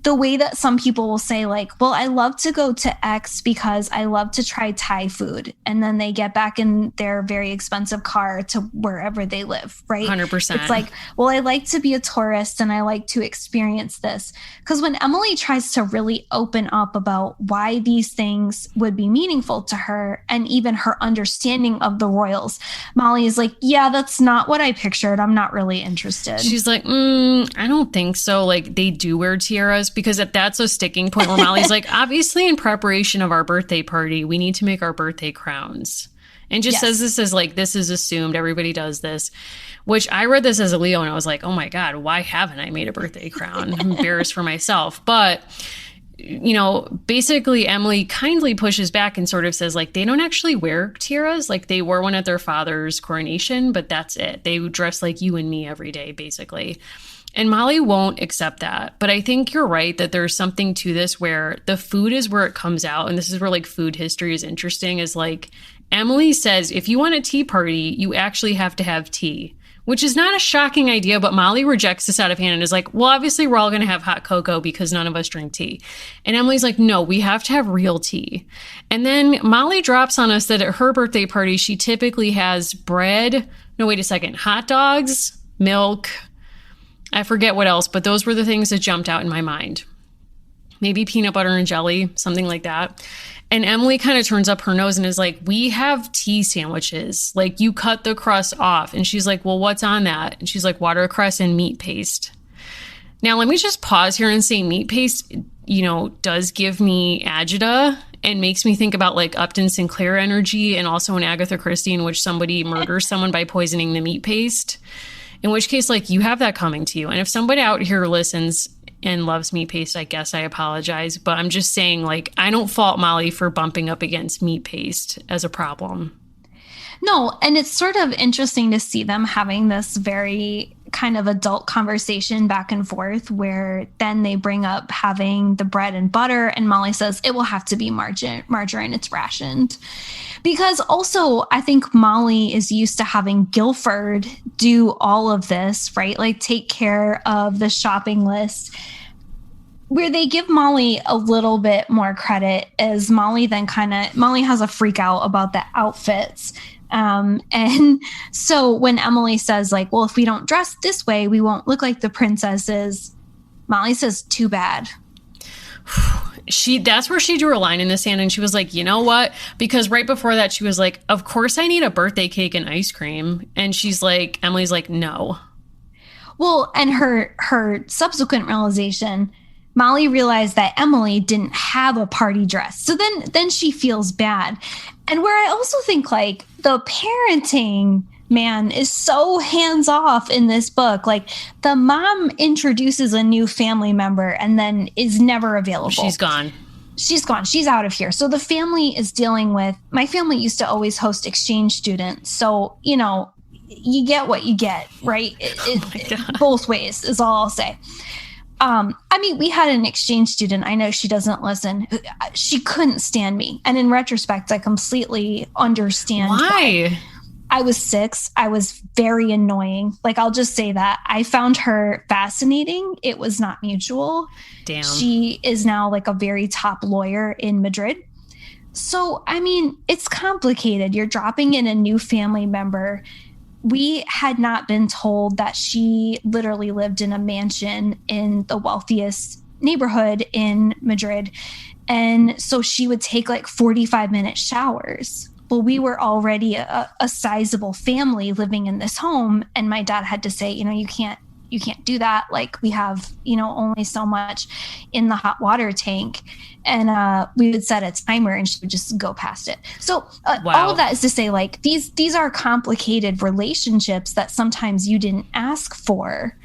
the way that some people will say like, well, I love to go to X because I love to try Thai food. And then they get back in their very expensive car to wherever they live, right? 100%. It's like, well, I like to be a tourist and I like to experience this. Because when Emily tries to really open up about why these things would be meaningful to her and even her understanding of the royals, Molly is like, yeah, that's not what I pictured. I'm not really interested. She's like, I don't think so. Like, they do wear tiaras, because that's a sticking point where Molly's like, obviously in preparation of our birthday party, we need to make our birthday crowns. And just says this as like, this is assumed, everybody does this, which I read this as a Leo and I was like, oh my God, why haven't I made a birthday crown? I'm embarrassed for myself. But, you know, basically Emily kindly pushes back and sort of says like, they don't actually wear tiaras. Like they wore one at their father's coronation, but that's it. They dress like you and me every day, basically. And Molly won't accept that. But I think you're right that there's something to this where the food is where it comes out. And this is where like food history is interesting, is like Emily says, if you want a tea party, you actually have to have tea, which is not a shocking idea, but Molly rejects this out of hand and is like, well, obviously we're all going to have hot cocoa because none of us drink tea. And Emily's like, no, we have to have real tea. And then Molly drops on us that at her birthday party, she typically has hot dogs, milk. I forget what else, but those were the things that jumped out in my mind. Maybe peanut butter and jelly, something like that. And Emily kind of turns up her nose and is like, we have tea sandwiches. Like, you cut the crust off. And she's like, well, what's on that? And she's like, watercress and meat paste. Now, let me just pause here and say meat paste, does give me agita and makes me think about like Upton Sinclair energy, and also in Agatha Christie, in which somebody murders someone by poisoning the meat paste. In which case, like, you have that coming to you. And if somebody out here listens and loves meat paste, I guess I apologize. But I'm just saying, like, I don't fault Molly for bumping up against meat paste as a problem. No, and it's sort of interesting to see them having this very kind of adult conversation back and forth, where then they bring up having the bread and butter, and Molly says it will have to be margarine, it's rationed. Because also, I think Molly is used to having Guilford do all of this, right? Like, take care of the shopping list. Where they give Molly a little bit more credit is Molly has a freak out about the outfits. And so when Emily says, like, well, if we don't dress this way, we won't look like the princesses, Molly says, too bad. That's where she drew a line in the sand, and she was like, you know what? Because right before that, she was like, of course I need a birthday cake and ice cream. And Emily's like, no. Well, and her subsequent realization, Molly realized that Emily didn't have a party dress. So then she feels bad. And where I also think, like, the parenting, man, is so hands off in this book. Like, the mom introduces a new family member and then is never available. She's gone. She's out of here. So the family is dealing with, my family used to always host exchange students. So, you get what you get, right? Both ways is all I'll say. We had an exchange student. I know she doesn't listen. She couldn't stand me. And in retrospect, I completely understand why. I was 6. I was very annoying. Like, I'll just say that. I found her fascinating. It was not mutual. Damn. She is now like a very top lawyer in Madrid. So, it's complicated. You're dropping in a new family member. We had not been told that she literally lived in a mansion in the wealthiest neighborhood in Madrid. And so she would take like 45-minute showers. Well, we were already a sizable family living in this home. And my dad had to say, you can't do that. Like, we have, only so much in the hot water tank. And we would set a timer and she would just go past it. So all of that is to say, like, these are complicated relationships that sometimes you didn't ask for.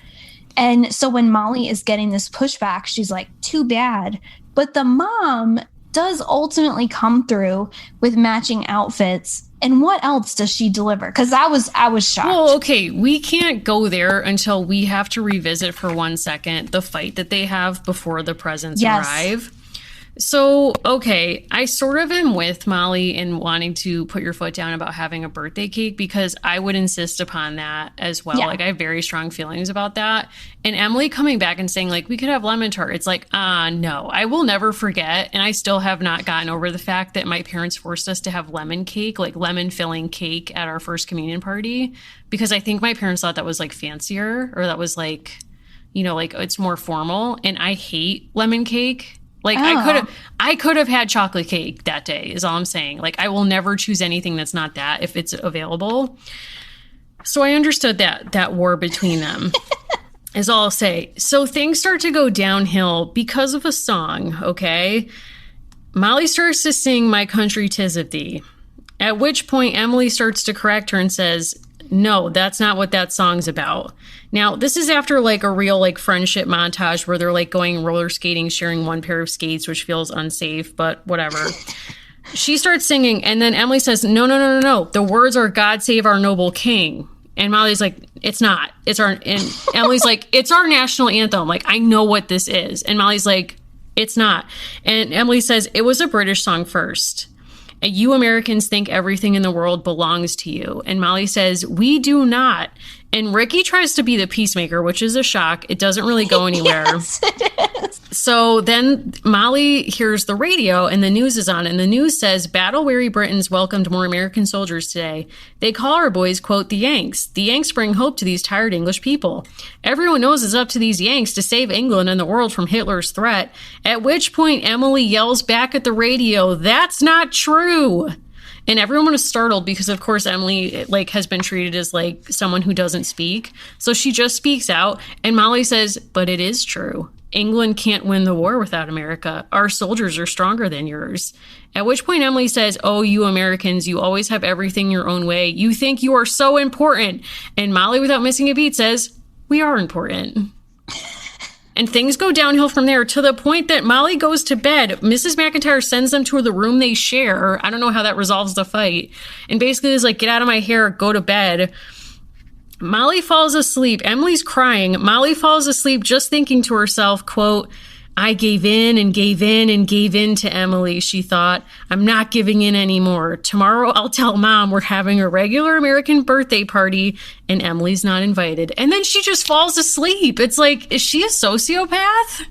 And so when Molly is getting this pushback, she's like, too bad. But the mom does ultimately come through with matching outfits. And what else does she deliver? Because I was shocked. Well, okay, we can't go there until we have to revisit for 1 second the fight that they have before the presents arrive. So, okay, I sort of am with Molly in wanting to put your foot down about having a birthday cake, because I would insist upon that as well. Yeah. Like, I have very strong feelings about that. And Emily coming back and saying, like, we could have lemon tart. It's like, no, I will never forget. And I still have not gotten over the fact that my parents forced us to have lemon cake, like lemon filling cake at our first communion party, because I think my parents thought that was like fancier, or that was like, like it's more formal. And I hate lemon cake. Like, I could have had chocolate cake that day, is all I'm saying. Like, I will never choose anything that's not that if it's available. So I understood that war between them, is all I'll say. So things start to go downhill because of a song, okay? Molly starts to sing My Country 'Tis of Thee, at which point Emily starts to correct her and says, no, that's not what that song's about. Now, this is after like a real like friendship montage where they're like going roller skating, sharing one pair of skates, which feels unsafe, but whatever. She starts singing, and then Emily says, no. The words are God Save Our Noble King. And Molly's like, it's not. And Emily's like, it's our national anthem. Like, I know what this is. And Molly's like, it's not. And Emily says, it was a British song first. You Americans think everything in the world belongs to you. And Molly says, we do not. And Ricky tries to be the peacemaker, which is a shock. It doesn't really go anywhere. Yes, it is. So then Molly hears the radio and the news is on. And the news says, battle-weary Britons welcomed more American soldiers today. They call our boys, quote, the Yanks. The Yanks bring hope to these tired English people. Everyone knows it's up to these Yanks to save England and the world from Hitler's threat. At which point Emily yells back at the radio, that's not true. And everyone was startled because, of course, Emily has been treated as someone who doesn't speak. So she just speaks out. And Molly says, but it is true. England can't win the war without America. Our soldiers are stronger than yours. At which point Emily says, oh, you Americans, you always have everything your own way. You think you are so important. And Molly, without missing a beat, says, we are important. And things go downhill from there to the point that Molly goes to bed. Mrs. McIntyre sends them to the room they share. I don't know how that resolves the fight. And basically is like, get out of my hair, go to bed. Molly falls asleep. Emily's crying. Molly falls asleep just thinking to herself, quote, I gave in and gave in and gave in to Emily, she thought. I'm not giving in anymore. Tomorrow I'll tell Mom we're having a regular American birthday party and Emily's not invited. And then she just falls asleep. It's like, is she a sociopath?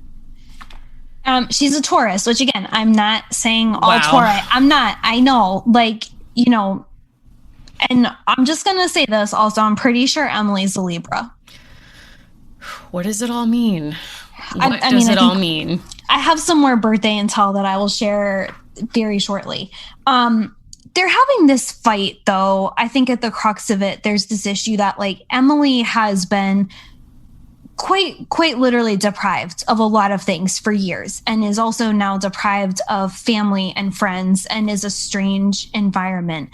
She's a Taurus, which again, I'm not saying all Wow. Tauri. I'm not. I know, and I'm just going to say this also. I'm pretty sure Emily's a Libra. What does it all mean? What I does mean, it all mean? I have some more birthday intel that I will share very shortly. They're having this fight, though. I think at the crux of it, there's this issue that Emily has been quite literally deprived of a lot of things for years and is also now deprived of family and friends and is a strange environment.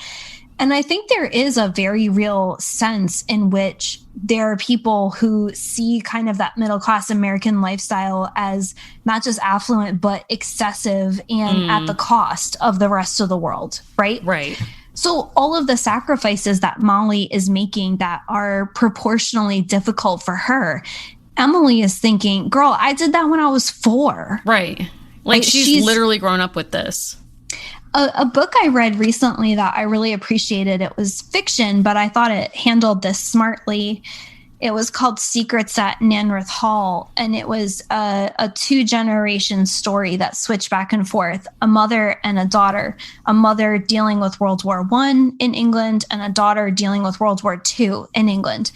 And I think there is a very real sense in which there are people who see kind of that middle-class American lifestyle as not just affluent, but excessive and at the cost of the rest of the world, right? Right. So all of the sacrifices that Molly is making that are proportionally difficult for her, Emily is thinking, girl, I did that when I was 4. Right. She's literally grown up with this. A book I read recently that I really appreciated, it was fiction, but I thought it handled this smartly. It was called Secrets at Nanworth Hall, and it was a 2-generation story that switched back and forth, a mother and a daughter, a mother dealing with World War I in England and a daughter dealing with World War II in England.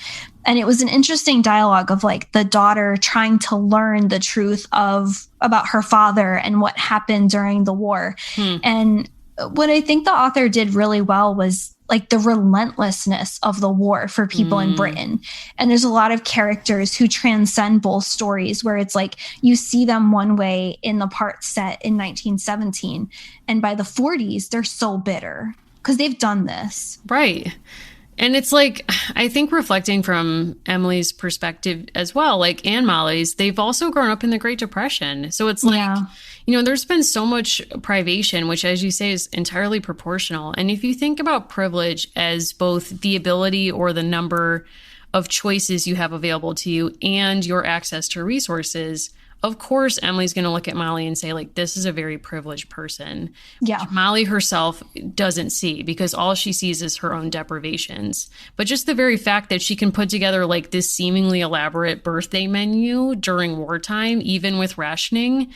And it was an interesting dialogue of the daughter trying to learn the truth about her father and what happened during the war. And what I think the author did really well was the relentlessness of the war for people in Britain. And there's a lot of characters who transcend both stories where it's you see them one way in the part set in 1917. And by the 40s, they're so bitter because they've done this. Right. And it's I think reflecting from Emily's perspective as well, and Molly's, they've also grown up in the Great Depression. So it's there's been so much privation, which, as you say, is entirely proportional. And if you think about privilege as both the ability or the number of choices you have available to you and your access to resources, of course, Emily's going to look at Molly and say, this is a very privileged person. Yeah. Which Molly herself doesn't see because all she sees is her own deprivations. But just the very fact that she can put together this seemingly elaborate birthday menu during wartime, even with rationing,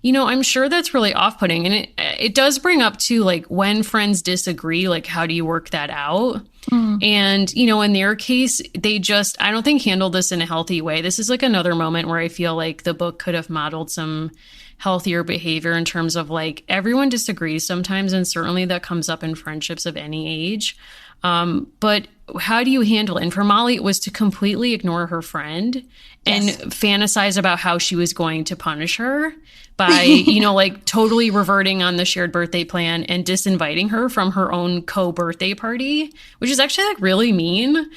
I'm sure that's really off-putting. And it does bring up, too, when friends disagree, how do you work that out? And, in their case, they just, I don't think handled this in a healthy way. This is another moment where I feel the book could have modeled some healthier behavior in terms of everyone disagrees sometimes. And certainly that comes up in friendships of any age. But how do you handle it? And for Molly, it was to completely ignore her friend and fantasize about how she was going to punish her by, totally reverting on the shared birthday plan and disinviting her from her own co-birthday party, which is actually really mean.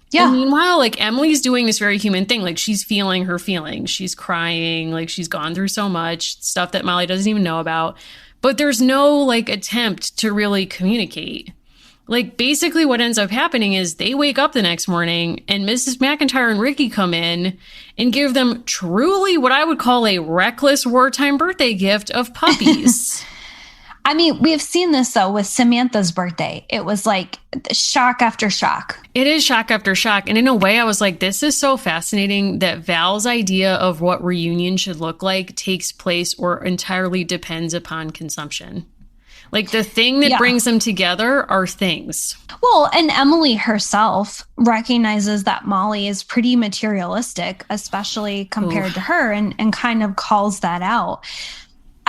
Yeah. And meanwhile, Emily's doing this very human thing. She's feeling her feelings. She's crying. She's gone through so much stuff that Molly doesn't even know about. But there's no attempt to really communicate. Basically what ends up happening is they wake up the next morning and Mrs. McIntyre and Ricky come in and give them truly what I would call a reckless wartime birthday gift of puppies. I mean, we have seen this though with Samantha's birthday. It was like shock after shock. It is shock after shock. And in a way, I was like, this is so fascinating that Val's idea of what reunion should look like takes place or entirely depends upon consumption. Like the thing that brings them together are things. Well, and Emily herself recognizes that Molly is pretty materialistic, especially compared to her, and kind of calls that out.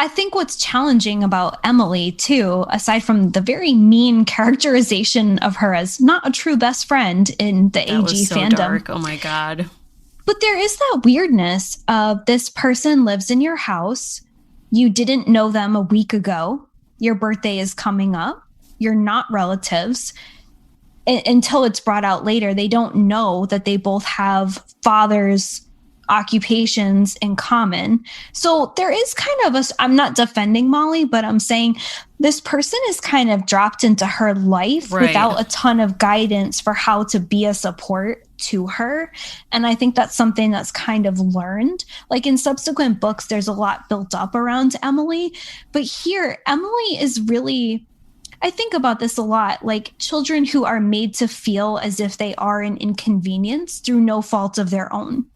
I think what's challenging about Emily, too, aside from the very mean characterization of her as not a true best friend in the AG was so fandom. Dark. Oh, my God. But there is that weirdness of this person lives in your house. You didn't know them a week ago. Your birthday is coming up. You're not relatives. Until it's brought out later, they don't know that they both have fathers' occupations in common. So there is kind of I'm not defending Molly, but I'm saying this person is kind of dropped into her life without a ton of guidance for how to be a support to her. And I think that's something that's kind of learned. Like in subsequent books, there's a lot built up around Emily, but here Emily is really, I think about this a lot, like children who are made to feel as if they are an inconvenience through no fault of their own.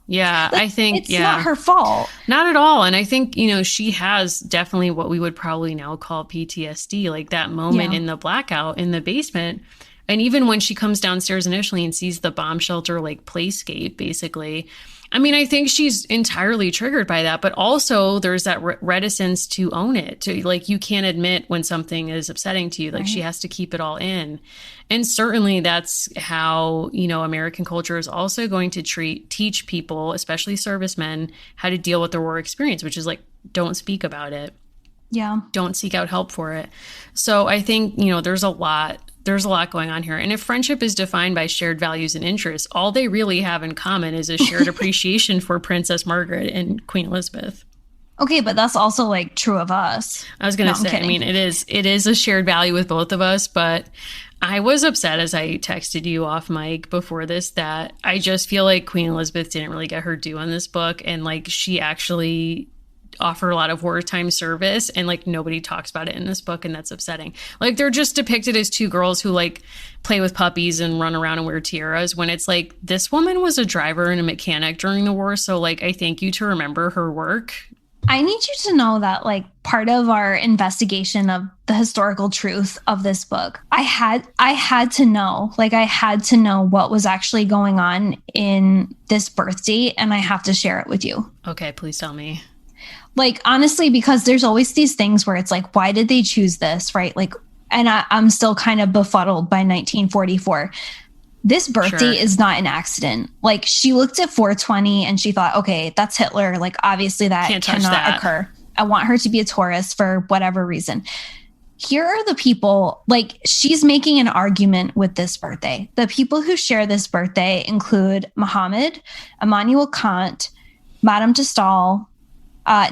Yeah, like, I think it's not her fault. Not at all. And I think, she has definitely what we would probably now call PTSD, like that moment in the blackout in the basement. And even when she comes downstairs initially and sees the bomb shelter like playscape, basically, I mean, I think she's entirely triggered by that, but also there's that reticence to own it, to like, you can't admit when something is upsetting to you, like she has to keep it all in. And certainly that's how, American culture is also going to teach people, especially servicemen, how to deal with their war experience, which is like, don't speak about it. Yeah. Don't seek out help for it. So I think, there's a lot going on here. And if friendship is defined by shared values and interests, all they really have in common is a shared appreciation for Princess Margaret and Queen Elizabeth. Okay, but that's also like true of us. I was going to say, I mean, it is a shared value with both of us, but I was upset as I texted you off mic before this that I just feel like Queen Elizabeth didn't really get her due on this book. And like she actually offer a lot of wartime service and like nobody talks about it in this book, and that's upsetting. Like they're just depicted as two girls who like play with puppies and run around and wear tiaras, when it's like this woman was a driver and a mechanic during the war, so like I thank you to remember her work. I need you to know that like part of our investigation of the historical truth of this book, I had to know what was actually going on in this birthday, and I have to share it with you. Okay, please tell me. Like, honestly, because there's always these things where it's like, why did they choose this? Right. Like, and I'm still kind of befuddled by 1944. This birthday is not an accident. Like she looked at 420 and she thought, okay, that's Hitler. Like, obviously that cannot occur. I want her to be a Taurus for whatever reason. Here are the people, like she's making an argument with this birthday. The people who share this birthday include Muhammad, Immanuel Kant, Madame de Stael,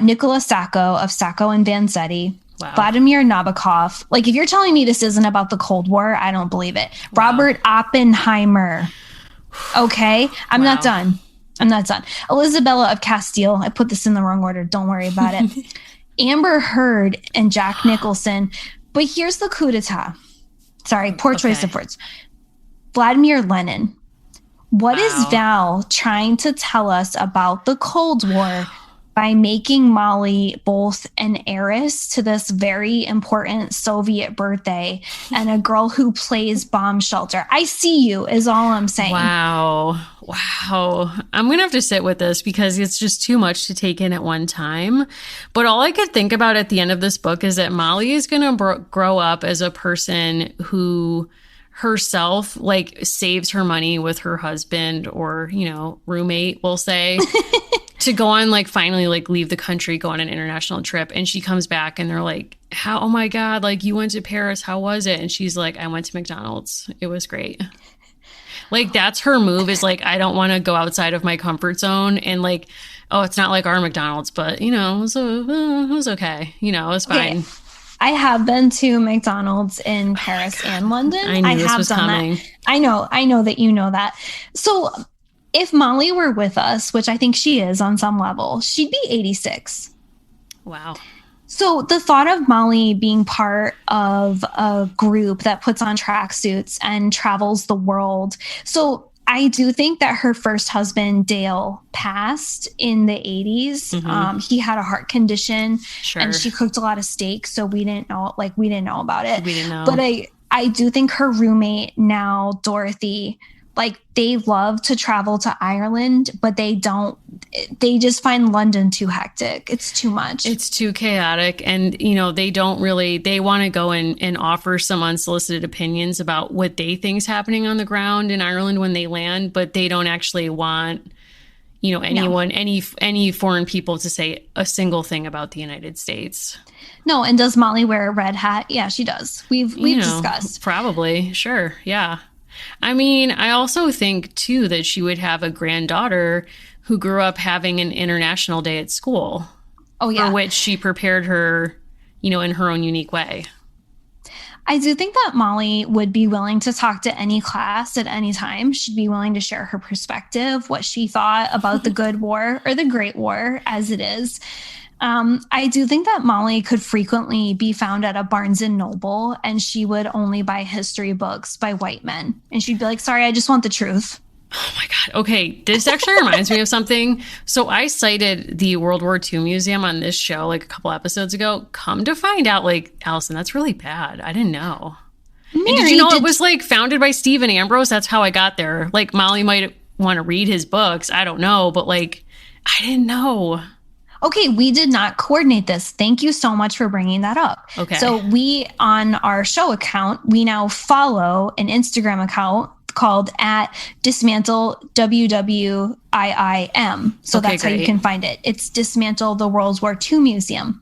Nicola Sacco of Sacco and Vanzetti, Vladimir Nabokov. Like, if you're telling me this isn't about the Cold War, I don't believe it. Wow. Robert Oppenheimer. Okay, I'm not done. Isabella of Castile. I put this in the wrong order. Don't worry about it. Amber Heard and Jack Nicholson. But here's the coup d'etat. Sorry, poor choice of words. Vladimir Lenin. What is Val trying to tell us about the Cold War by making Molly both an heiress to this very important Soviet birthday and a girl who plays bomb shelter? I see you is all I'm saying. Wow. I'm going to have to sit with this because it's just too much to take in at one time. But all I could think about at the end of this book is that Molly is going to grow up as a person who herself like saves her money with her husband or, roommate, we'll say, to go on, like, finally, like, leave the country, go on an international trip. And she comes back and they're like, oh my God, like, you went to Paris. How was it? And she's like, I went to McDonald's. It was great. Like, that's her move, is like, I don't want to go outside of my comfort zone. And like, oh, it's not like our McDonald's, but, it was okay. It was fine. Okay. I have been to McDonald's in Paris and London. I knew this was coming. That. I know that you know that. So if Molly were with us, which I think she is on some level, she'd be 86. Wow. So the thought of Molly being part of a group that puts on tracksuits and travels the world. So I do think that her first husband, Dale, passed in the 80s. He had a heart condition and she cooked a lot of steak. So we didn't know about it. We didn't know. But I do think her roommate now, Dorothy, like they love to travel to Ireland, but they just find London too hectic. It's too much. It's too chaotic. And, they want to go and offer some unsolicited opinions about what they think is happening on the ground in Ireland when they land, but they don't actually want, anyone, any foreign people to say a single thing about the United States. No. And does Molly wear a red hat? Yeah, she does. We've discussed. Probably. Sure. Yeah. I mean, I also think, too, that she would have a granddaughter who grew up having an international day at school. Oh, yeah. For which she prepared her, in her own unique way. I do think that Molly would be willing to talk to any class at any time. She'd be willing to share her perspective, what she thought about the good war or the great war as it is. I do think that Molly could frequently be found at a Barnes and Noble, and she would only buy history books by white men. And she'd be like, sorry, I just want the truth. Oh my God. Okay. This actually reminds me of something. So I cited the World War II Museum on this show like a couple episodes ago. Come to find out, Allison, that's really bad. I didn't know. Mary, and did you know it was founded by Stephen Ambrose? That's how I got there. Molly might want to read his books. I don't know, but I didn't know. Okay, we did not coordinate this. Thank you so much for bringing that up. Okay. So we, on our show account, we now follow an Instagram account called @Dismantle WWIIM. So okay, that's great. How you can find it. It's Dismantle the World War II Museum.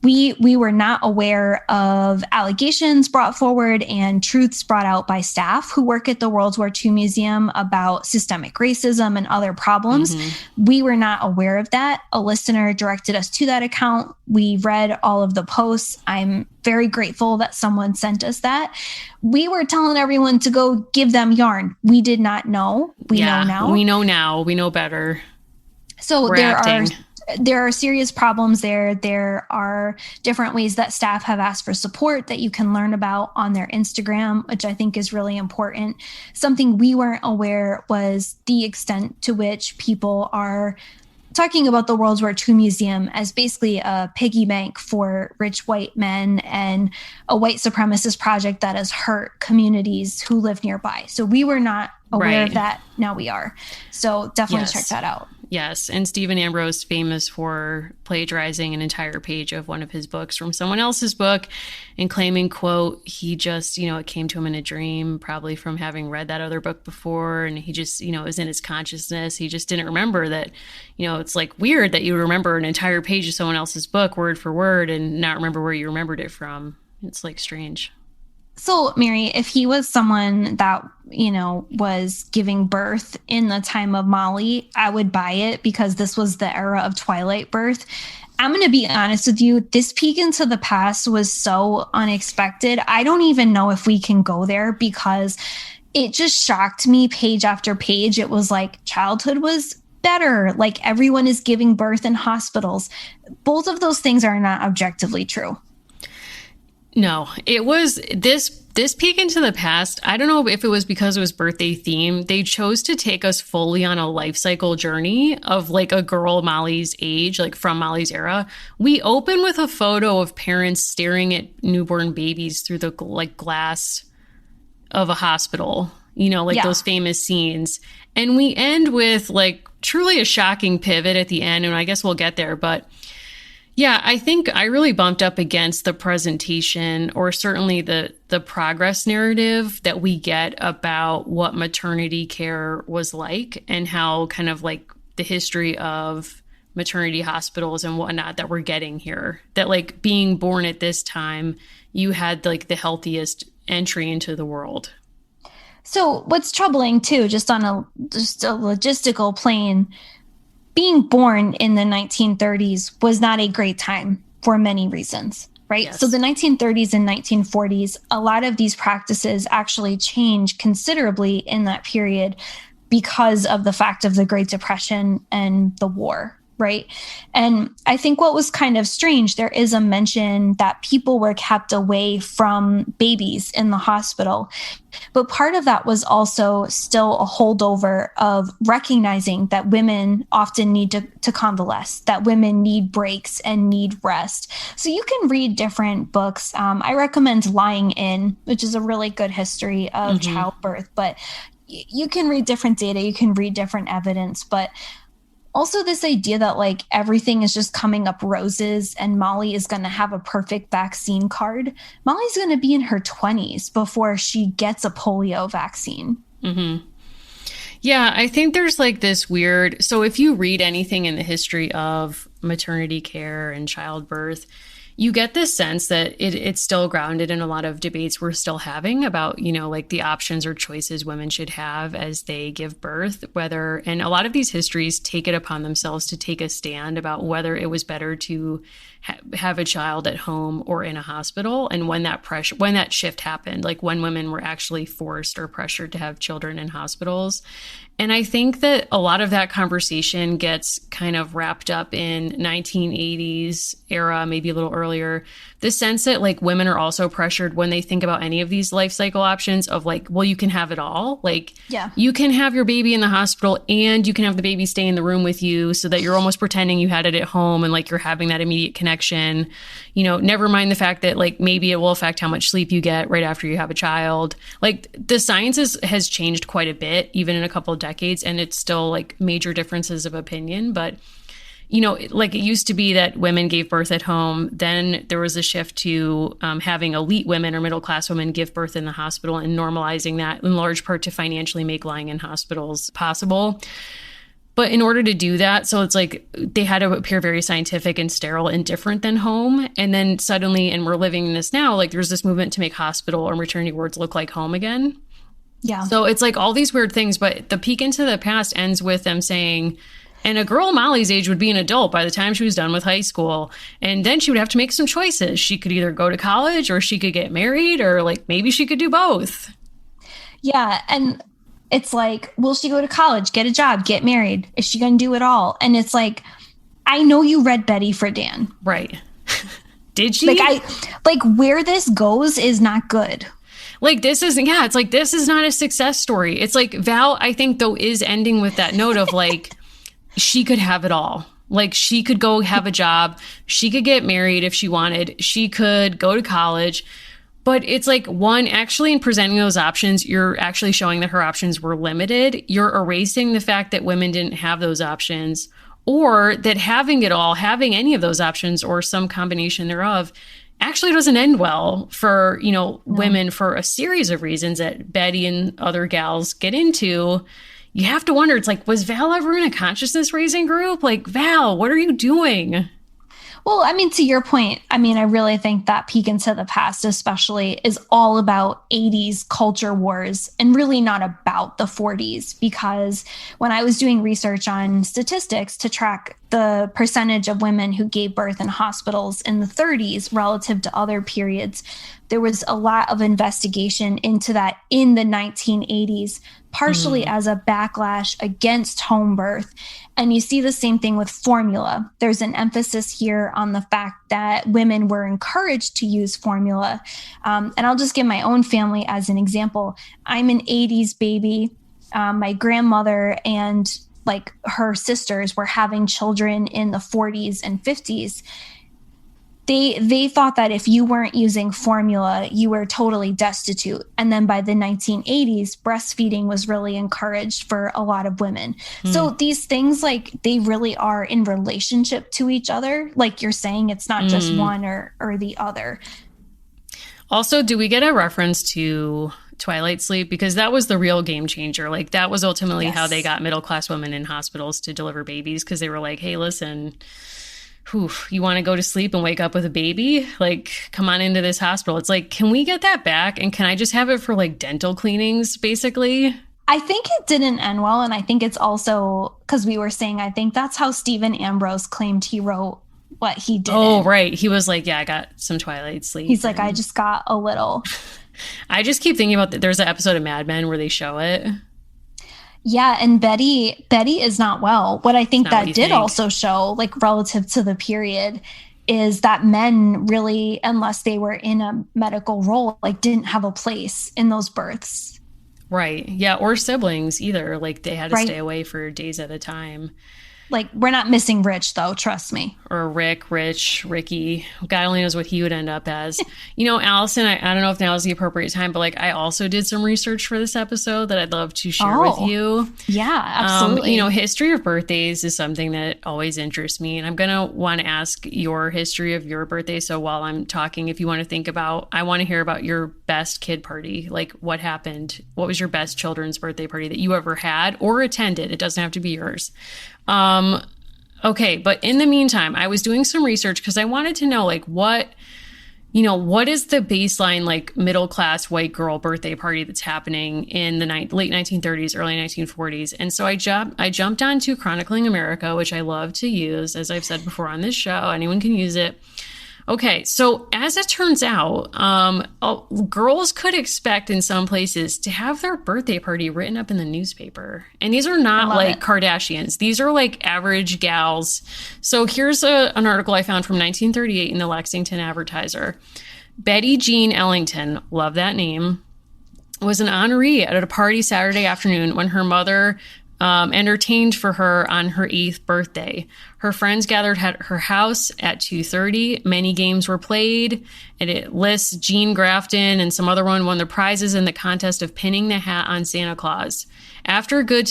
We were not aware of allegations brought forward and truths brought out by staff who work at the World War II Museum about systemic racism and other problems. We were not aware of that. A listener directed us to that account. We read all of the posts. I'm very grateful that someone sent us that. We were telling everyone to go give them yarn. We did not know. We know now. We know now. We know better. So there are serious problems there. There are different ways that staff have asked for support that you can learn about on their Instagram, which I think is really important. Something we weren't aware was the extent to which people are talking about the World War II Museum as basically a piggy bank for rich white men and a white supremacist project that has hurt communities who live nearby. So we were not aware of that. Now we are. So definitely check that out. Yes. And Stephen Ambrose, famous for plagiarizing an entire page of one of his books from someone else's book and claiming, quote, he just, it came to him in a dream, probably from having read that other book before. And he just, it was in his consciousness. He just didn't remember that, it's weird that you remember an entire page of someone else's book word for word and not remember where you remembered it from. It's strange. So, Mary, if he was someone that, was giving birth in the time of Molly, I would buy it because this was the era of Twilight birth. I'm going to be honest with you. This peek into the past was so unexpected. I don't even know if we can go there because it just shocked me page after page. It was childhood was better. Everyone is giving birth in hospitals. Both of those things are not objectively true. No, it was this peek into the past. I don't know if it was because it was birthday themed. They chose to take us fully on a life cycle journey of a girl Molly's age, from Molly's era. We open with a photo of parents staring at newborn babies through the glass of a hospital, those famous scenes. And we end with truly a shocking pivot at the end. And I guess we'll get there, but yeah, I think I really bumped up against the presentation or certainly the progress narrative that we get about what maternity care was like and how kind of the history of maternity hospitals and whatnot that we're getting here. That being born at this time, you had the healthiest entry into the world. So what's troubling too, just on a logistical plane, being born in the 1930s was not a great time for many reasons, right? Yes. So the 1930s and 1940s, a lot of these practices actually changed considerably in that period because of the fact of the Great Depression and the war. right? And I think what was kind of strange, there is a mention that people were kept away from babies in the hospital. But part of that was also still a holdover of recognizing that women often need to convalesce, that women need breaks and need rest. So you can read different books. I recommend Lying In, which is a really good history of childbirth, but you can read different data, you can read different evidence, but also this idea that like everything is just coming up roses and Molly is going to have a perfect vaccine card. Molly's going to be in her 20s before she gets a polio vaccine. Yeah, I think there's like this weird, so if you read anything in the history of maternity care and childbirth, you get this sense that it's still grounded in a lot of debates we're still having about, you know, like the options or choices women should have as they give birth, whether, and a lot of these histories take it upon themselves to take a stand about whether it was better to have a child at home or in a hospital. And when that shift happened, like when women were actually forced or pressured to have children in hospitals. And I think that a lot of that conversation gets kind of wrapped up in 1980s era, maybe a little earlier. The sense that like women are also pressured when they think about any of these life cycle options of like, well, you can have it all. Like, you can have your baby in the hospital and you can have the baby stay in the room with you so that you're almost pretending you had it at home and like you're having that immediate connection. You know, never mind the fact that like maybe it will affect how much sleep you get right after you have a child. Like the science has changed quite a bit, even in a couple of decades, and it's still like major differences of opinion. But you know, like it used to be that women gave birth at home. Then there was a shift to having elite women or middle class women give birth in the hospital and normalizing that in large part to financially make lying in hospitals possible. But in order to do that, so it's like they had to appear very scientific and sterile and different than home. And then suddenly, and we're living in this now, like there's this movement to make hospital or maternity wards look like home again. Yeah. So it's like all these weird things, but the peek into the past ends with them saying, and a girl Molly's age would be an adult by the time she was done with high school. And then she would have to make some choices. She could either go to college or she could get married or like maybe she could do both. Yeah. And it's like, will she go to college, get a job, get married? Is she going to do it all? And it's like, I know you read Betty Friedan. Right. Did she? Like where this goes is not good. Like this isn't, yeah, it's like, this is not a success story. It's like Val, I think though, is ending with that note of like, she could have it all. Like she could go have a job. She could get married if she wanted. She could go to college. But it's like, one, actually in presenting those options, you're actually showing that her options were limited. You're erasing the fact that women didn't have those options, or that having it all, having any of those options or some combination thereof actually doesn't end well for, you know, women for a series of reasons that Betty and other gals get into. You have to wonder, it's like, was Val ever in a consciousness raising group? Like, Val, what are you doing? Well, I mean, to your point, I mean, I really think that peek into the past, especially, is all about 80s culture wars and really not about the 40s. Because when I was doing research on statistics to track the percentage of women who gave birth in hospitals in the 30s relative to other periods, there was a lot of investigation into that in the 1980s, partially as a backlash against home birth. And you see the same thing with formula. There's an emphasis here on the fact that women were encouraged to use formula. And I'll just give my own family as an example. I'm an 80s baby. My grandmother and like her sisters were having children in the 40s and 50s. They thought that if you weren't using formula, you were totally destitute. And then by the 1980s, breastfeeding was really encouraged for a lot of women. So these things, like, they really are in relationship to each other. Like you're saying, it's not just one or the other. Also, do we get a reference to Twilight sleep? Because that was the real game changer. Like that was ultimately how they got middle-class women in hospitals to deliver babies, because they were like, hey, listen, you want to go to sleep and wake up with a baby? Like, come on into this hospital. It's like, can we get that back? And can I just have it for like dental cleanings, basically? I think it didn't end well. And I think it's also because we were saying, I think that's how Stephen Ambrose claimed he wrote what he did. Oh, right. He was like, yeah, I got some Twilight sleep. He's like, I just got a little. I just keep thinking about that. There's an episode of Mad Men where they show it. Yeah, and Betty is not well. What I think that did also show, like relative to the period, is that men really, unless they were in a medical role, like didn't have a place in those births. Right. Yeah. Or siblings either. Like they had to stay away for days at a time. Like, we're not missing Rich, though. Trust me. Or Rick, Rich, Ricky. God only knows what he would end up as. You know, Allison, I don't know if now is the appropriate time, but like I also did some research for this episode that I'd love to share with you. Yeah, absolutely. You know, history of birthdays is something that always interests me. And I'm going to want to ask your history of your birthday. So while I'm talking, if you want to think about, I want to hear about your best kid party. Like what happened? What was your best children's birthday party that you ever had or attended? It doesn't have to be yours. Okay. But in the meantime, I was doing some research because I wanted to know like what is the baseline, like middle class white girl birthday party that's happening in the late 1930s, early 1940s. And so I jumped onto Chronicling America, which I love to use, as I've said before on this show, anyone can use it. Okay, so as it turns out, girls could expect in some places to have their birthday party written up in the newspaper. And these are not like Kardashians. These are like average gals. So here's an article I found from 1938 in the Lexington Advertiser. Betty Jean Ellington, love that name, was an honoree at a party Saturday afternoon when her mother entertained for her on her 8th birthday. Her friends gathered at her house at 2:30. Many games were played, and it lists Jean Grafton and some other one won the prizes in the contest of pinning the hat on Santa Claus. After a good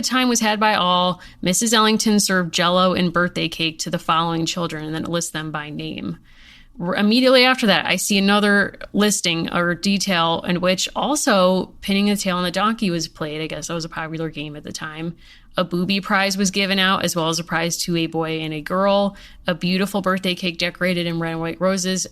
time was had by all, Mrs. Ellington served Jell-O and birthday cake to the following children, and then it lists them by name. Immediately after that, I see another listing or detail in which also pinning the tail on the donkey was played. I guess that was a popular game at the time. A booby prize was given out, as well as a prize to a boy and a girl. A beautiful birthday cake decorated in red and white roses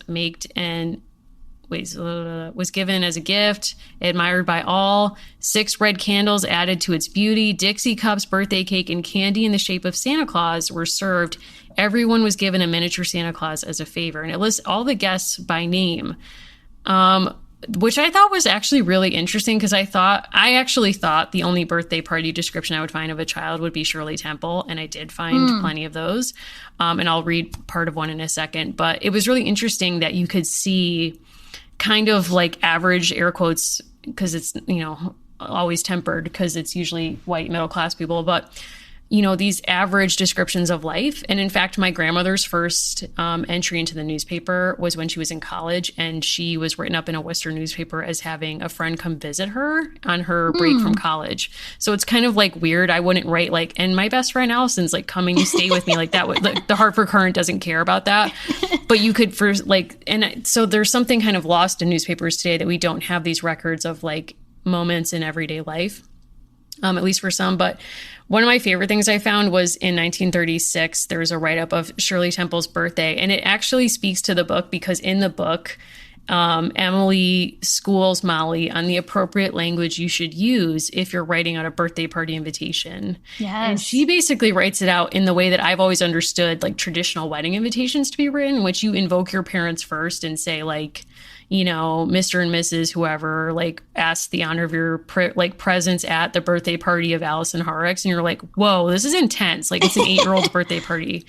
was given as a gift, admired by all. 6 red candles added to its beauty. Dixie cups, birthday cake, and candy in the shape of Santa Claus were served. Everyone was given a miniature Santa Claus as a favor. And it lists all the guests by name, which I thought was actually really interesting because I actually thought the only birthday party description I would find of a child would be Shirley Temple. And I did find plenty of those. And I'll read part of one in a second. But it was really interesting that you could see kind of like average air quotes, because it's, always tempered because it's usually white middle class people, but these average descriptions of life. And in fact, my grandmother's first entry into the newspaper was when she was in college, and she was written up in a Western newspaper as having a friend come visit her on her break from college. So it's kind of like weird. I wouldn't write like, and my best friend Allison's like coming to stay with me, like that. Like, the Hartford Courant doesn't care about that, but you could and so there's something kind of lost in newspapers today that we don't have these records of like moments in everyday life. At least for some. But one of my favorite things I found was in 1936, there was a write-up of Shirley Temple's birthday. And it actually speaks to the book because in the book, Emily schools Molly on the appropriate language you should use if you're writing out a birthday party invitation. Yes. And she basically writes it out in the way that I've always understood like traditional wedding invitations to be written, in which you invoke your parents first and say like, Mr. and Mrs. whoever, like, ask the honor of your presence at the birthday party of Allison Horrocks. And you're like, whoa, this is intense. Like, it's an 8-year-old's birthday party.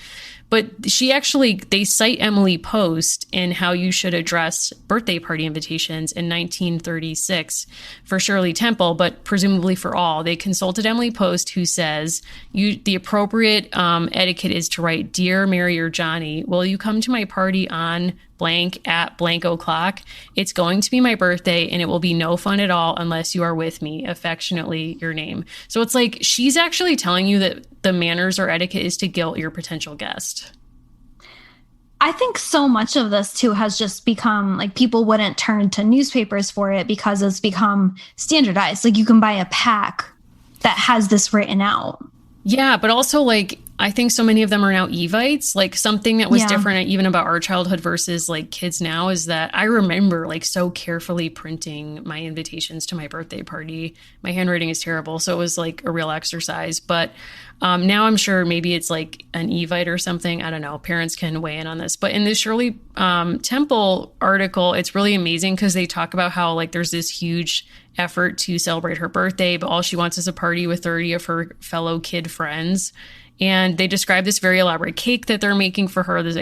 But they cite Emily Post in how you should address birthday party invitations in 1936 for Shirley Temple, but presumably for all. They consulted Emily Post, who says, the appropriate etiquette is to write, Dear Mary or Johnny, will you come to my party on blank at blank o'clock? It's going to be my birthday and it will be no fun at all unless you are with me. Affectionately, your name. So it's like she's actually telling you that the manners or etiquette is to guilt your potential guest. I think so much of this too has just become like people wouldn't turn to newspapers for it because it's become standardized. Like you can buy a pack that has this written out. Yeah, but also like I think so many of them are now Evites. Like something that was different even about our childhood versus like kids now is that I remember like so carefully printing my invitations to my birthday party. My handwriting is terrible, so it was like a real exercise. But now I'm sure maybe it's like an Evite or something. I don't know. Parents can weigh in on this. But in the Shirley Temple article, it's really amazing because they talk about how like there's this huge effort to celebrate her birthday, but all she wants is a party with 30 of her fellow kid friends. And they describe this very elaborate cake that they're making for her. This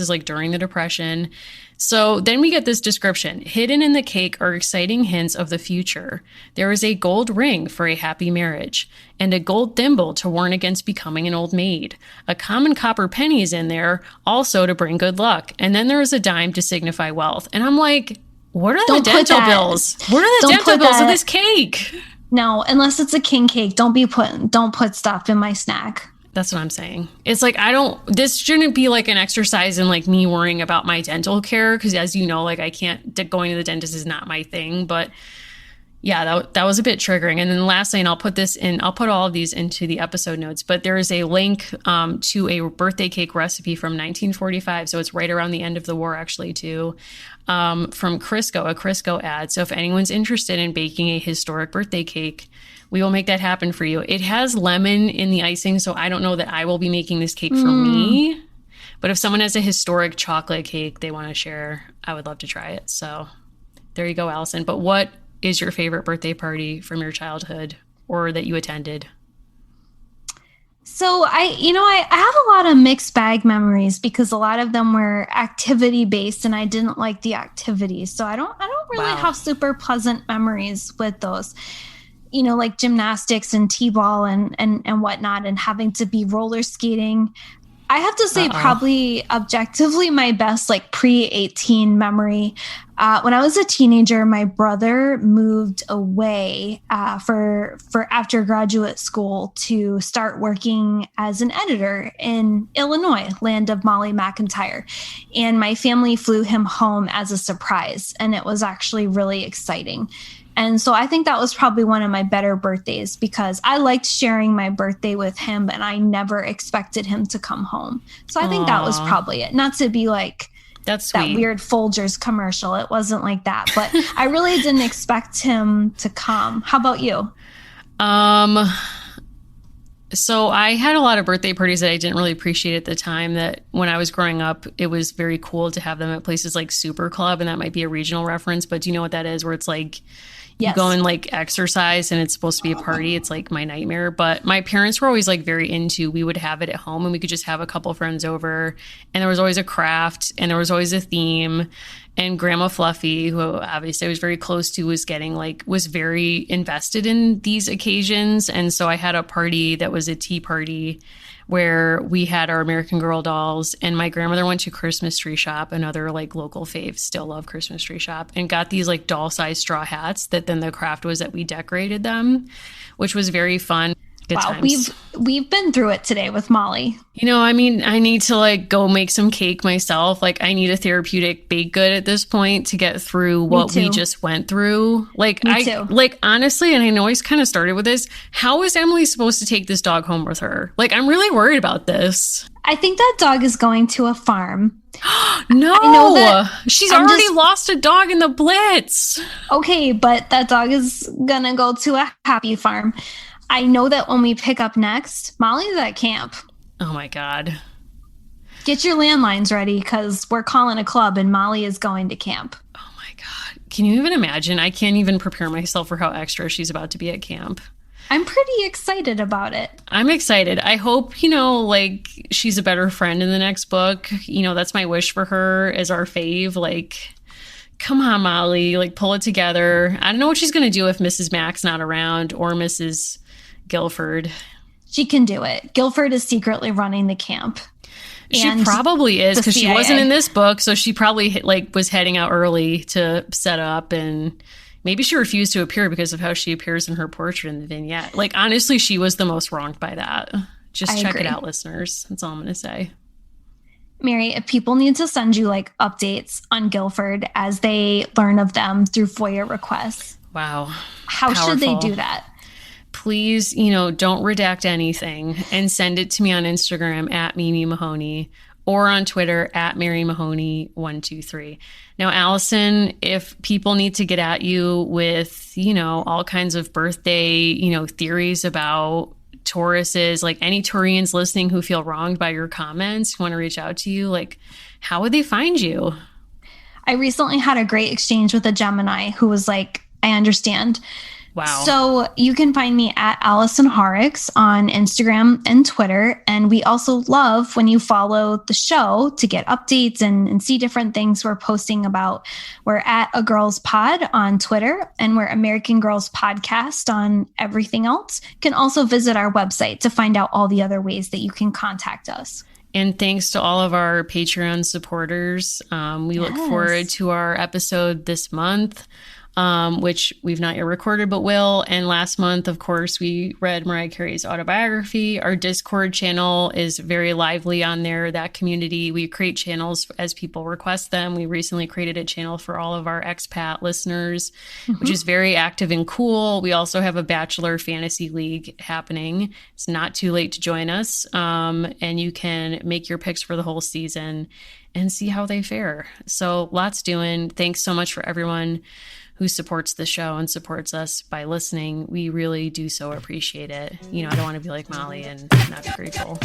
is like during the Depression. So then we get this description. Hidden in the cake are exciting hints of the future. There is a gold ring for a happy marriage and a gold thimble to warn against becoming an old maid. A common copper penny is in there also to bring good luck. And then there is a dime to signify wealth. And I'm like, what are the dental bills? What are the dental bills of this cake? No, unless it's a king cake, don't put stuff in my snack. That's what I'm saying. It's like, this shouldn't be like an exercise in like me worrying about my dental care. Cause as you know, like going to the dentist is not my thing, but yeah, that was a bit triggering. And then lastly, and I'll put all of these into the episode notes, but there is a link to a birthday cake recipe from 1945. So it's right around the end of the war actually too, from Crisco, a Crisco ad. So if anyone's interested in baking a historic birthday cake, we will make that happen for you. It has lemon in the icing, so I don't know that I will be making this cake for me. But if someone has a historic chocolate cake they want to share, I would love to try it. So there you go, Allison. But what is your favorite birthday party from your childhood or that you attended? So I have a lot of mixed bag memories because a lot of them were activity based and I didn't like the activities. So I don't really have super pleasant memories with those. Like gymnastics and t-ball and whatnot, and having to be roller skating. I have to say probably objectively my best like pre-18 memory. When I was a teenager, my brother moved away for after graduate school to start working as an editor in Illinois, land of Molly McIntyre. And my family flew him home as a surprise. And it was actually really exciting. And so I think that was probably one of my better birthdays because I liked sharing my birthday with him and I never expected him to come home. So I think that was probably it. Not to be like that's that weird Folgers commercial. It wasn't like that, but I really didn't expect him to come. How about you? So I had a lot of birthday parties that I didn't really appreciate at the time. That when I was growing up, it was very cool to have them at places like Super Club, and that might be a regional reference, but do you know what that is? Where it's like you go and like exercise and it's supposed to be a party. It's like my nightmare. But my parents were always like very into, we would have it at home and we could just have a couple friends over and there was always a craft and there was always a theme. And Grandma Fluffy, who obviously I was very close to, was very invested in these occasions. And so I had a party that was a tea party where we had our American Girl dolls, and my grandmother went to Christmas Tree Shop, another like local fave, still love Christmas Tree Shop, and got these like doll-sized straw hats that then the craft was that we decorated them, which was very fun. Good times. We've been through it today with Molly. I need to like go make some cake myself. Like I need a therapeutic baked good at this point to get through what we just went through. Like honestly, and I know I kind of started with this. How is Emily supposed to take this dog home with her? Like I'm really worried about this. I think that dog is going to a farm. No, I know that she's already lost a dog in the Blitz. Okay, but that dog is gonna go to a happy farm. I know that when we pick up next, Molly's at camp. Oh my God. Get your landlines ready because we're calling a club and Molly is going to camp. Oh my God. Can you even imagine? I can't even prepare myself for how extra she's about to be at camp. I'm pretty excited about it. I'm excited. I hope, like she's a better friend in the next book. That's my wish for her as our fave. Like, come on, Molly, like pull it together. I don't know what she's going to do if Mrs. Mack's not around or Mrs. Guilford. She can do it. Guilford is secretly running the camp. She probably is because she wasn't in this book. So she probably was heading out early to set up, and maybe she refused to appear because of how she appears in her portrait in the vignette. Like, honestly, she was the most wronged by that. Just check it out, listeners. That's all I'm going to say. Mary, if people need to send you like updates on Guilford as they learn of them through FOIA requests. Wow. How should they do that? please, don't redact anything and send it to me on Instagram at Mimi Mahoney or on Twitter at Mary Mahoney123. Now, Allison, if people need to get at you with, all kinds of birthday, theories about Tauruses, like any Taurians listening who feel wronged by your comments, who want to reach out to you, like, how would they find you? I recently had a great exchange with a Gemini who was like, I understand. Wow. So you can find me at Allison Horrocks on Instagram and Twitter. And we also love when you follow the show to get updates and see different things we're posting about. We're at A Girls Pod on Twitter, and we're American Girls Podcast on everything else. You can also visit our website to find out all the other ways that you can contact us. And thanks to all of our Patreon supporters. We look forward to our episode this month, which we've not yet recorded, but will. And last month, of course, we read Mariah Carey's autobiography. Our Discord channel is very lively on there, that community. We create channels as people request them. We recently created a channel for all of our expat listeners, which is very active and cool. We also have a Bachelor Fantasy League happening. It's not too late to join us. And you can make your picks for the whole season and see how they fare. So lots doing. Thanks so much for everyone who supports the show and supports us by listening. We really do so appreciate it. I don't want to be like Molly and not be grateful.